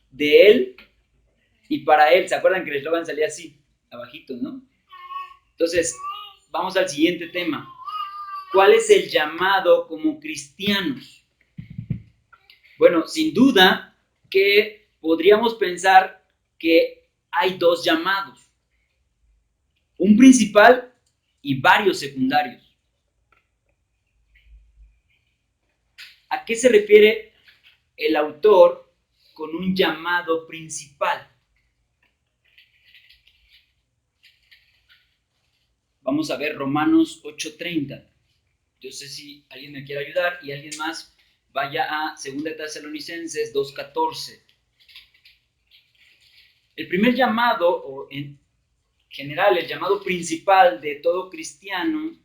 de Él y para Él. ¿Se acuerdan que el eslogan salía así, abajito, no? Entonces, vamos al siguiente tema. ¿Cuál es el llamado como cristianos? Bueno, sin duda que podríamos pensar que hay 2 llamados. Un principal y varios secundarios. ¿A qué se refiere el autor con un llamado principal? Vamos a ver Romanos 8:30. Yo sé si alguien me quiere ayudar y alguien más vaya a 2 Tesalonicenses 2:14. El primer llamado, o en general el llamado principal de todo cristiano,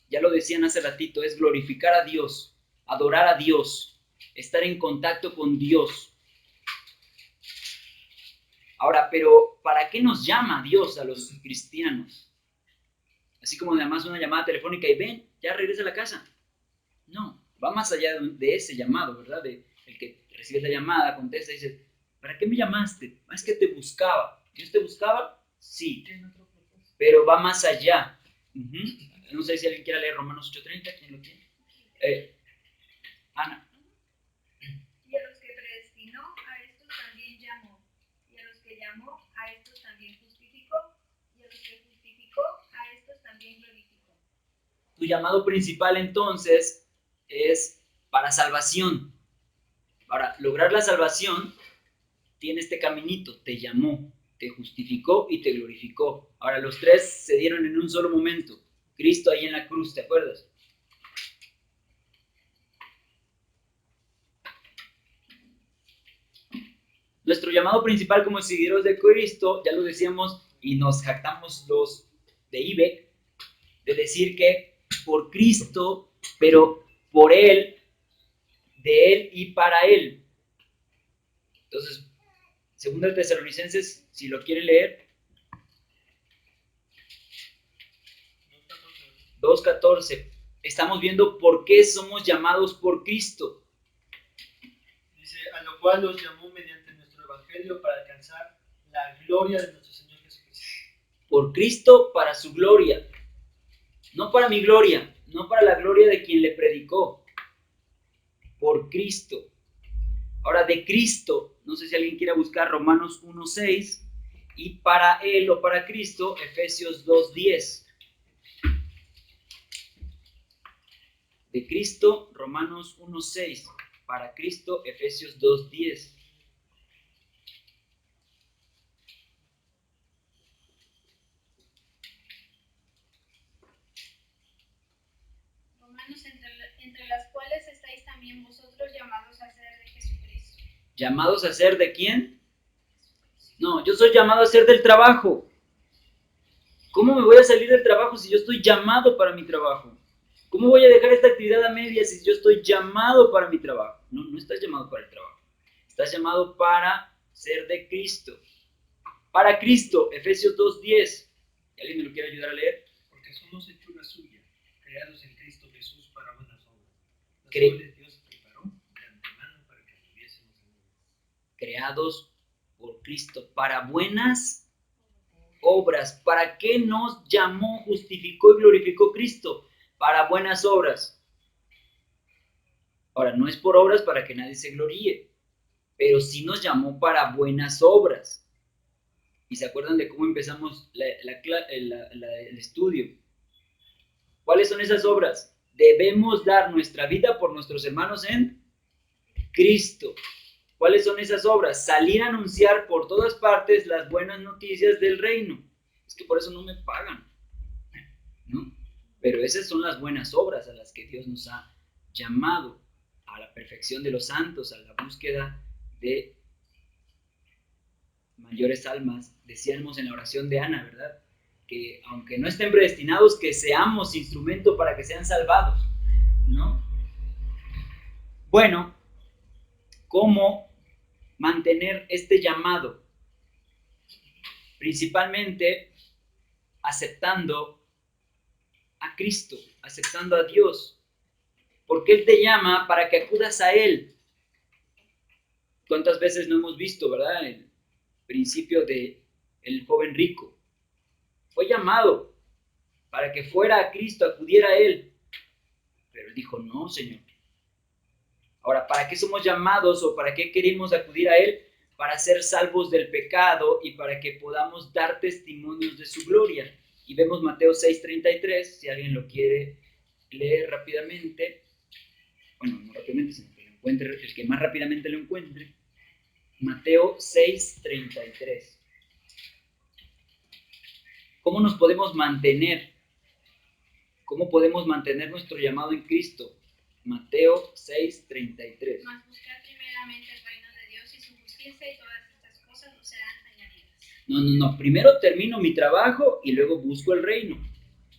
ya lo decían hace ratito, es glorificar a Dios, adorar a Dios, estar en contacto con Dios. Ahora, pero ¿para qué nos llama Dios a los cristianos? Así como además una llamada telefónica y ven, ya regresa a la casa. No, va más allá de ese llamado, ¿verdad? De el que recibe la llamada, contesta y dice, ¿para qué me llamaste? Es que te buscaba. ¿Dios te buscaba? Sí. Pero va más allá. No sé si alguien quiere leer Romanos 8:30. ¿Quién lo tiene? Ana. Y a los que predestinó, a estos también llamó. Y a los que llamó, a estos también justificó. Y a los que justificó, a estos también glorificó. Tu llamado principal entonces es para salvación. Para lograr la salvación, tiene este caminito, te llamó, te justificó y te glorificó. Ahora los 3 se dieron en un solo momento. Cristo ahí en la cruz, ¿te acuerdas? Nuestro llamado principal como seguidores de Cristo, ya lo decíamos y nos jactamos los de IBEC, de decir que por Cristo, pero por Él, de Él y para Él. Entonces, 2 Tesalonicenses, si lo quiere leer, 2:14. Estamos viendo por qué somos llamados por Cristo. Dice, a lo cual los llamó mediante nuestro evangelio para alcanzar la gloria de nuestro Señor Jesucristo. Por Cristo para su gloria. No para mi gloria, no para la gloria de quien le predicó. Por Cristo. Ahora, de Cristo, no sé si alguien quiere buscar Romanos 1:6 y para Él o para Cristo, Efesios 2:10. De Cristo, Romanos 1:6. Para Cristo, Efesios 2:10. Romanos, entre las cuales estáis también vosotros llamados a ser de Jesucristo. ¿Llamados a ser de quién? No, yo soy llamado a ser del trabajo. ¿Cómo me voy a salir del trabajo si yo estoy llamado para mi trabajo? ¿Cómo voy a dejar esta actividad a medias si yo estoy llamado para mi trabajo? No, no estás llamado para el trabajo. Estás llamado para ser de Cristo. Para Cristo, Efesios 2:10. ¿Alguien me lo quiere ayudar a leer? Porque somos hechura suya, creados en Cristo Jesús para buenas obras, Dios preparó de antemano para que estuviésemos en él. Creados por Cristo para buenas obras. ¿Para qué nos llamó, justificó y glorificó Cristo? Para buenas obras. Ahora, no es por obras para que nadie se gloríe, pero sí nos llamó para buenas obras. ¿Y se acuerdan de cómo empezamos el estudio? ¿Cuáles son esas obras? Debemos dar nuestra vida por nuestros hermanos en Cristo. ¿Cuáles son esas obras? Salir a anunciar por todas partes las buenas noticias del reino. Es que por eso no me pagan, ¿no? Pero esas son las buenas obras a las que Dios nos ha llamado, a la perfección de los santos, a la búsqueda de mayores almas. Decíamos en la oración de Ana, ¿verdad? Que aunque no estén predestinados, que seamos instrumento para que sean salvados, ¿no? Bueno, ¿cómo mantener este llamado? Principalmente aceptando a Cristo, aceptando a Dios, porque Él te llama para que acudas a Él. ¿Cuántas veces no hemos visto, verdad? El principio de el joven rico. Fue llamado para que fuera a Cristo, acudiera a Él. Pero Él dijo, no, Señor. Ahora, ¿para qué somos llamados o para qué queremos acudir a Él? Para ser salvos del pecado y para que podamos dar testimonios de su gloria. Y vemos Mateo 6:33, si alguien lo quiere leer rápidamente. Bueno, no rápidamente, sino que lo encuentre, el que más rápidamente lo encuentre. Mateo 6:33. ¿Cómo nos podemos mantener? ¿Cómo podemos mantener nuestro llamado en Cristo? Mateo 6:33. Mas buscar primeramente el reino de Dios y su justicia y todas estas cosas nos serán añadidas. No. Primero termino mi trabajo y luego busco el reino.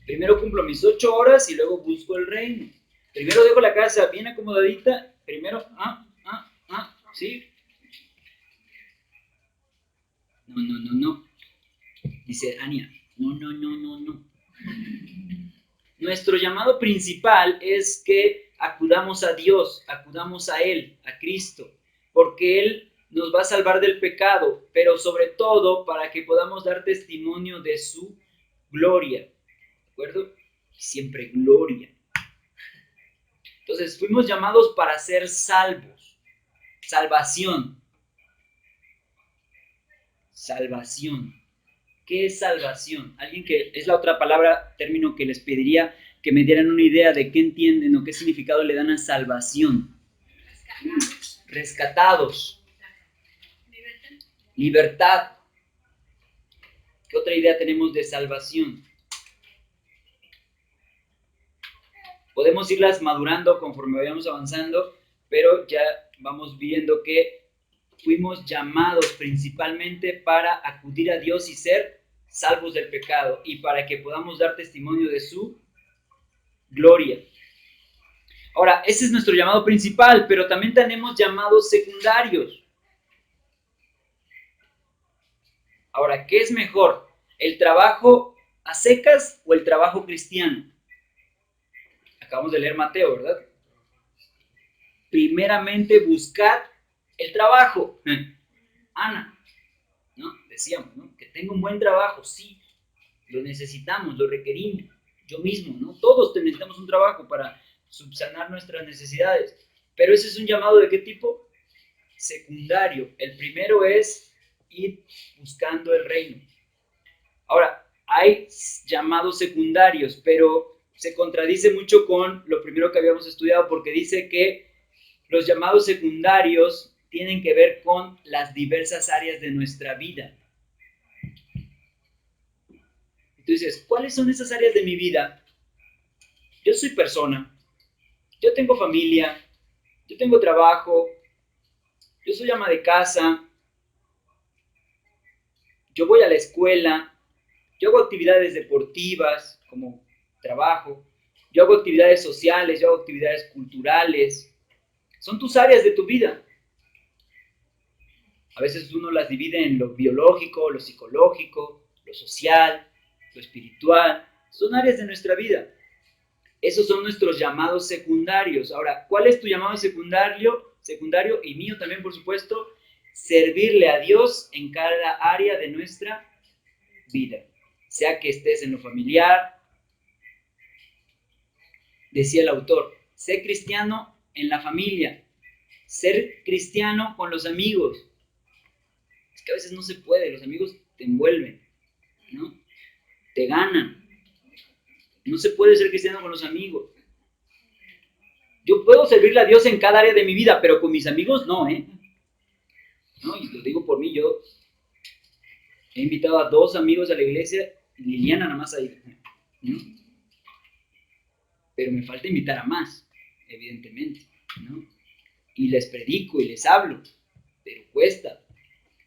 Primero cumplo mis 8 horas y luego busco el reino. Primero dejo la casa bien acomodadita. Primero, ¿sí? No. Dice Ania, no. Nuestro llamado principal es que acudamos a Dios, acudamos a Él, a Cristo, porque Él nos va a salvar del pecado, pero sobre todo para que podamos dar testimonio de su gloria, ¿de acuerdo? Siempre gloria. Entonces, fuimos llamados para ser salvos, salvación. ¿Qué es salvación? Alguien que es la otra palabra, término que les pediría que me dieran una idea de qué entienden o qué significado le dan a salvación. Rescatados. Libertad. ¿Qué otra idea tenemos de salvación? Podemos irlas madurando conforme vayamos avanzando, pero ya vamos viendo que fuimos llamados principalmente para acudir a Dios y ser salvos del pecado y para que podamos dar testimonio de su gloria. Ahora, ese es nuestro llamado principal, pero también tenemos llamados secundarios. Ahora, ¿qué es mejor? ¿El trabajo a secas o el trabajo cristiano? Acabamos de leer Mateo, ¿verdad? Primeramente buscar el trabajo. Ana, ¿no? Decíamos, ¿no? Que tenga un buen trabajo, sí, lo necesitamos, lo requerimos. Yo mismo, ¿no? Todos necesitamos un trabajo para subsanar nuestras necesidades. Pero ese es un llamado ¿de qué tipo? Secundario. El primero es ir buscando el reino. Ahora, hay llamados secundarios, pero se contradice mucho con lo primero que habíamos estudiado porque dice que los llamados secundarios tienen que ver con las diversas áreas de nuestra vida. Entonces, ¿cuáles son esas áreas de mi vida? Yo soy persona, yo tengo familia, yo tengo trabajo, yo soy ama de casa, yo voy a la escuela, yo hago actividades deportivas como trabajo, yo hago actividades sociales, yo hago actividades culturales. Son tus áreas de tu vida. A veces uno las divide en lo biológico, lo psicológico, lo social, lo espiritual. Son áreas de nuestra vida. Esos son nuestros llamados secundarios. Ahora, ¿cuál es tu llamado secundario? Secundario y mío también, por supuesto, servirle a Dios en cada área de nuestra vida. Sea que estés en lo familiar, decía el autor, ser cristiano en la familia, ser cristiano con los amigos. Es que a veces no se puede, los amigos te envuelven, ¿no? Te ganan. No se puede ser cristiano con los amigos. Yo puedo servirle a Dios en cada área de mi vida, pero con mis amigos no, ¿eh? No, y lo digo por mí, yo he invitado a 2 amigos a la iglesia, Liliana nada más ahí, ¿no? Pero me falta invitar a más, evidentemente, ¿no? Y les predico y les hablo, pero cuesta.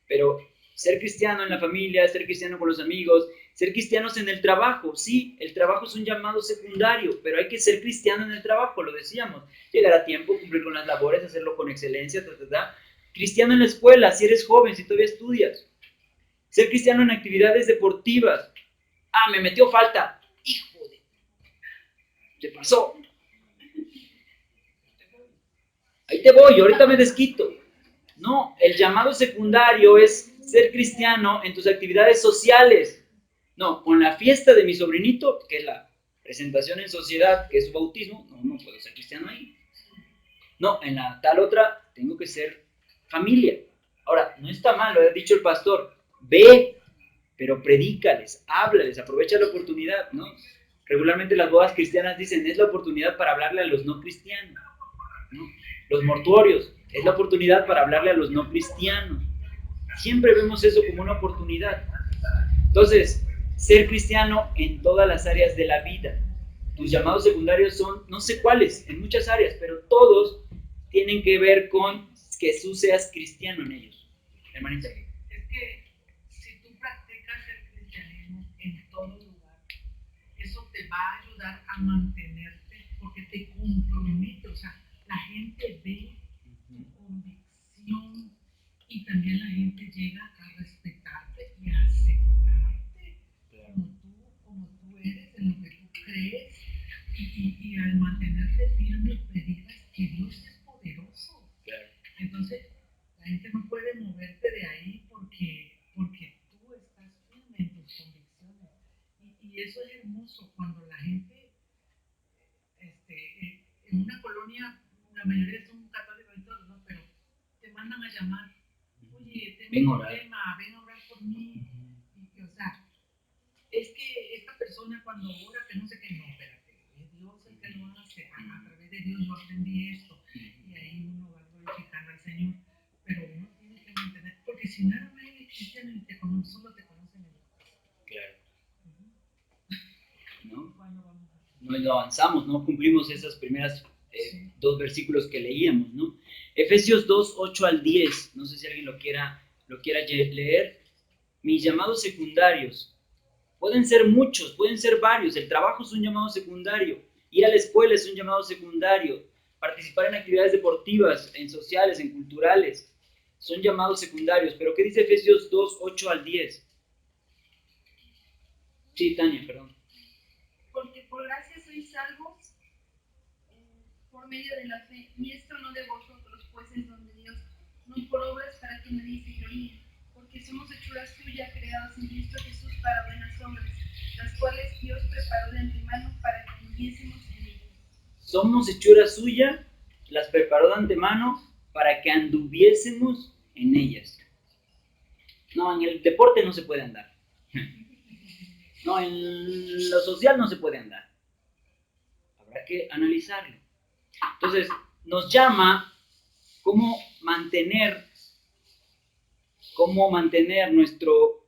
Pero ser cristiano en la familia, ser cristiano con los amigos, ser cristianos en el trabajo, sí, el trabajo es un llamado secundario, pero hay que ser cristiano en el trabajo, lo decíamos. Llegar a tiempo, cumplir con las labores, hacerlo con excelencia, Cristiano en la escuela, si eres joven, si todavía estudias. Ser cristiano en actividades deportivas. Ah, me metió falta. Hijo de... ¿Qué pasó? Ahí te voy, ahorita me desquito. No, el llamado secundario es ser cristiano en tus actividades sociales. No, con la fiesta de mi sobrinito, que es la presentación en sociedad, que es su bautismo, no puedo ser cristiano ahí. No, en la tal otra tengo que ser familia. Ahora, no está mal, lo ha dicho el pastor, ve, pero predícales, háblales, aprovecha la oportunidad, ¿no? Regularmente las bodas cristianas dicen, es la oportunidad para hablarle a los no cristianos, ¿no? Los mortuorios, es la oportunidad para hablarle a los no cristianos. Siempre vemos eso como una oportunidad. Entonces, ser cristiano en todas las áreas de la vida. Tus llamados secundarios son, no sé cuáles, en muchas áreas, pero todos tienen que ver con que tú seas cristiano en ellos. Hermanita. Es que si tú practicas el cristianismo en todo lugar, eso te va a ayudar a mantenerte porque te compromete. O sea, la gente ve tu convicción y también la gente llega a respetarte y a aceptarte como tú eres, en lo que tú crees. Y al mantenerte firme, predicas que Dios es poderoso. Claro. Entonces, la gente no puede moverte de ahí porque tú estás firme en tus convicciones. Y eso es hermoso cuando la gente, en una colonia, la mayoría son católicos y todo, ¿no? Pero te mandan a llamar. Oye, tengo un problema, ven a orar por mí. Y, o sea, es que esta persona cuando ora, que no sé qué, no, espérate. Dios es el que lo hace, a través de Dios yo aprendí esto, y ahí uno va glorificando al Señor, pero uno tiene que mantener, porque si no eres cristiano y te conocen, solo te conocen en la casa. Claro. ¿No? No avanzamos, no cumplimos esas primeras 2 versículos que leíamos, ¿no? Efesios 2, 8 al 10, no sé si alguien lo quiera leer. Mis llamados secundarios. Pueden ser muchos, pueden ser varios. El trabajo es un llamado secundario. Ir a la escuela es un llamado secundario. Participar en actividades deportivas, en sociales, en culturales. Son llamados secundarios. ¿Pero qué dice Efesios 2, 8 al 10? Sí, Tania, perdón. Porque por gracia sois salvos por medio de la fe. Y esto no de vosotros, pues es don de Dios. No por obras para que nadie se gloríe. Porque somos hechura suya, creados en Cristo Jesús para buenas obras, las cuales Dios preparó de antemano para que anduviésemos en ellas. Somos hechura suya, las preparó de antemano para que anduviésemos en ellas. No, en el deporte no se puede andar. No, en lo social no se puede andar. Habrá que analizarlo. Entonces, nos llama cómo mantener nuestro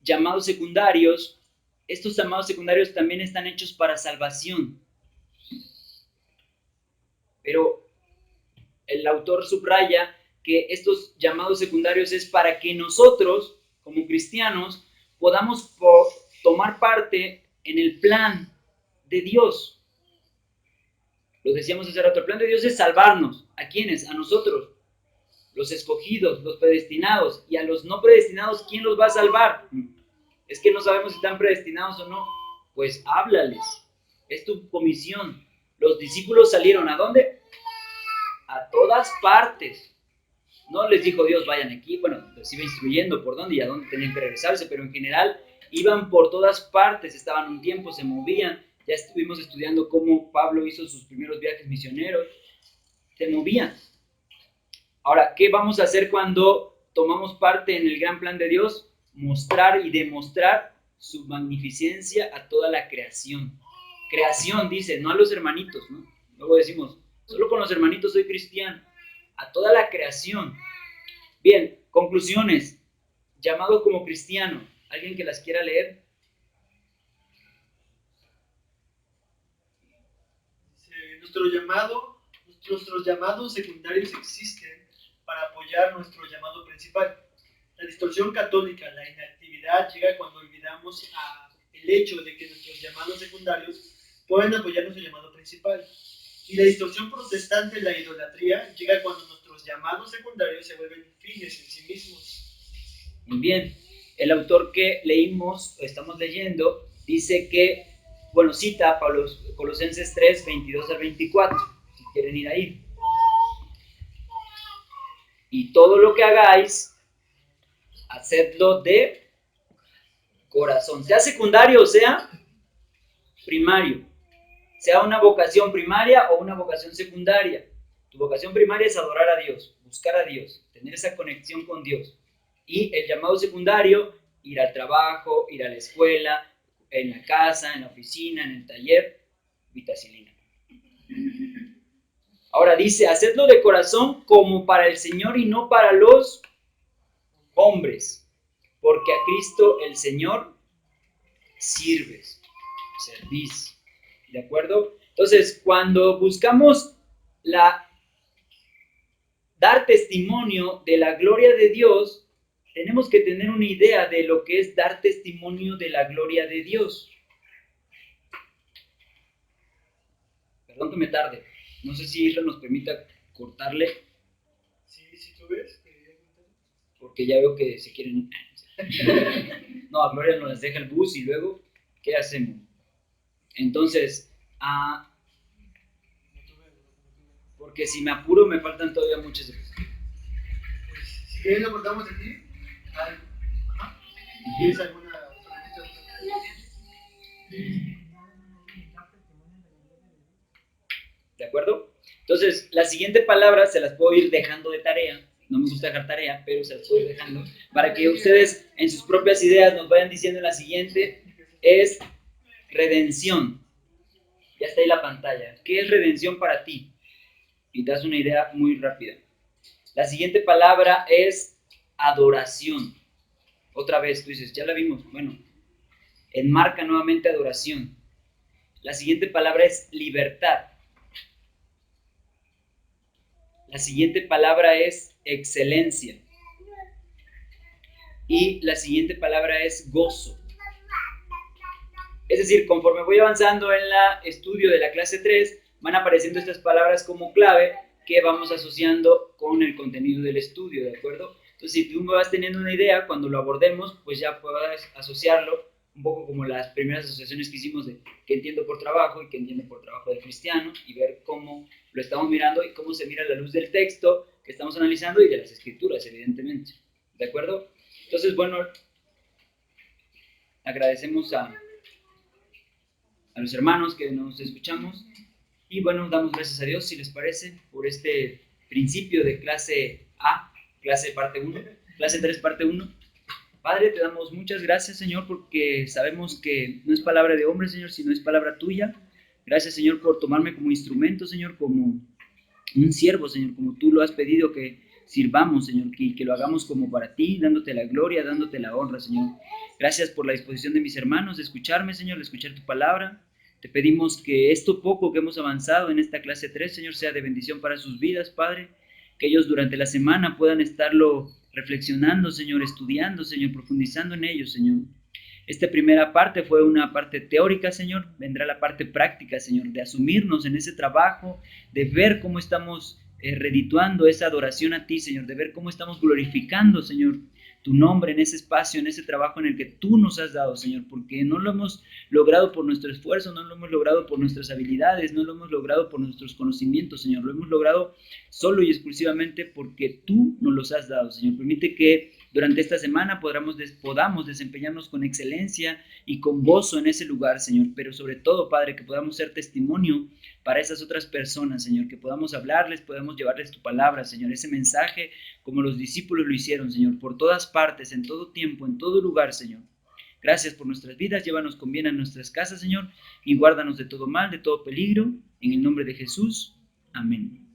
llamados secundarios. Estos llamados secundarios también están hechos para salvación. Pero el autor subraya que estos llamados secundarios es para que nosotros, como cristianos, podamos tomar parte en el plan de Dios. Lo decíamos hace rato, el plan de Dios es salvarnos. ¿A quiénes? A nosotros, los escogidos, los predestinados. Y a los no predestinados, ¿quién los va a salvar? Es que no sabemos si están predestinados o no. Pues háblales, es tu comisión. Los discípulos salieron ¿a dónde? A todas partes. No les dijo Dios, vayan aquí, bueno, les iba instruyendo por dónde y a dónde tenían que regresarse, pero en general iban por todas partes, estaban un tiempo, se movían. Ya estuvimos estudiando cómo Pablo hizo sus primeros viajes misioneros, se movían. Ahora, ¿qué vamos a hacer cuando tomamos parte en el gran plan de Dios? Mostrar y demostrar su magnificencia a toda la creación. Creación, dice, no a los hermanitos, ¿no? Luego decimos, solo con los hermanitos soy cristiano. A toda la creación. Bien, conclusiones. Llamado como cristiano. ¿Alguien que las quiera leer? Nuestros llamados secundarios existen para apoyar nuestro llamado principal. La distorsión católica, la inactividad, llega cuando olvidamos el hecho de que nuestros llamados secundarios pueden apoyar nuestro llamado principal. Y la distorsión protestante, la idolatría, llega cuando nuestros llamados secundarios se vuelven fines en sí mismos. Muy bien. El autor que leímos, estamos leyendo, dice que, bueno, cita Colosenses 3, 22 al 24, si quieren ir ahí. Y todo lo que hagáis, hacedlo de corazón, sea secundario o sea primario. Sea una vocación primaria o una vocación secundaria. Tu vocación primaria es adorar a Dios, buscar a Dios, tener esa conexión con Dios. Y el llamado secundario, ir al trabajo, ir a la escuela, en la casa, en la oficina, en el taller, vitacilina. Ahora dice, hacedlo de corazón como para el Señor y no para los hombres, porque a Cristo el Señor sirves, servís. ¿De acuerdo? Entonces, cuando buscamos dar testimonio de la gloria de Dios, tenemos que tener una idea de lo que es dar testimonio de la gloria de Dios. Perdón que me tarde. No sé si Isra nos permita cortarle. Sí, si tú ves. Porque ya veo que se quieren... No, a Gloria nos deja el bus y luego, ¿qué hacemos? Entonces, porque si me apuro me faltan todavía muchas cosas. Pues, si quieres lo cortamos aquí. ¿Tienes alguna ¿De acuerdo? Entonces, la siguiente palabra se las puedo ir dejando de tarea. No me gusta dejar tarea, pero se las puedo ir dejando para que ustedes en sus propias ideas nos vayan diciendo. La siguiente es redención. Ya está ahí la pantalla. ¿Qué es redención para ti? Y te das una idea muy rápida. La siguiente palabra es adoración. Otra vez, tú dices, ya la vimos. Bueno, enmarca nuevamente adoración. La siguiente palabra es libertad. La siguiente palabra es excelencia. Y la siguiente palabra es gozo. Es decir, conforme voy avanzando en el estudio de la clase 3, van apareciendo estas palabras como clave que vamos asociando con el contenido del estudio, ¿de acuerdo? Entonces, si tú me vas teniendo una idea, cuando lo abordemos, pues ya puedas asociarlo, un poco como las primeras asociaciones que hicimos de qué entiendo por trabajo y qué entiendo por trabajo de cristiano, y ver cómo lo estamos mirando y cómo se mira a la luz del texto que estamos analizando y de las escrituras, evidentemente, ¿de acuerdo? Entonces, bueno, agradecemos a los hermanos que nos escuchamos y bueno, damos gracias a Dios, si les parece, por este principio de clase A, clase parte 1, clase 3 parte 1. Padre, te damos muchas gracias, Señor, porque sabemos que no es palabra de hombre, Señor, sino es palabra tuya. Gracias, Señor, por tomarme como instrumento, Señor, como un siervo, Señor, como tú lo has pedido que sirvamos, Señor, que lo hagamos como para ti, dándote la gloria, dándote la honra, Señor. Gracias por la disposición de mis hermanos de escucharme, Señor, de escuchar tu palabra. Te pedimos que esto poco que hemos avanzado en esta clase 3, Señor, sea de bendición para sus vidas, Padre, que ellos durante la semana puedan estarlo reflexionando, Señor, estudiando, Señor, profundizando en ellos, Señor. Esta primera parte fue una parte teórica, Señor. Vendrá la parte práctica, Señor, de asumirnos en ese trabajo, de ver cómo estamos redituando esa adoración a ti, Señor, de ver cómo estamos glorificando, Señor, tu nombre en ese espacio, en ese trabajo en el que tú nos has dado, Señor, porque no lo hemos logrado por nuestro esfuerzo, no lo hemos logrado por nuestras habilidades, no lo hemos logrado por nuestros conocimientos, Señor, lo hemos logrado solo y exclusivamente porque tú nos los has dado, Señor. Permite que durante esta semana podamos desempeñarnos con excelencia y con gozo en ese lugar, Señor, pero sobre todo, Padre, que podamos ser testimonio para esas otras personas, Señor, que podamos hablarles, podamos llevarles tu palabra, Señor, ese mensaje como los discípulos lo hicieron, Señor, por todas partes, en todo tiempo, en todo lugar, Señor. Gracias por nuestras vidas, llévanos con bien a nuestras casas, Señor, y guárdanos de todo mal, de todo peligro, en el nombre de Jesús. Amén.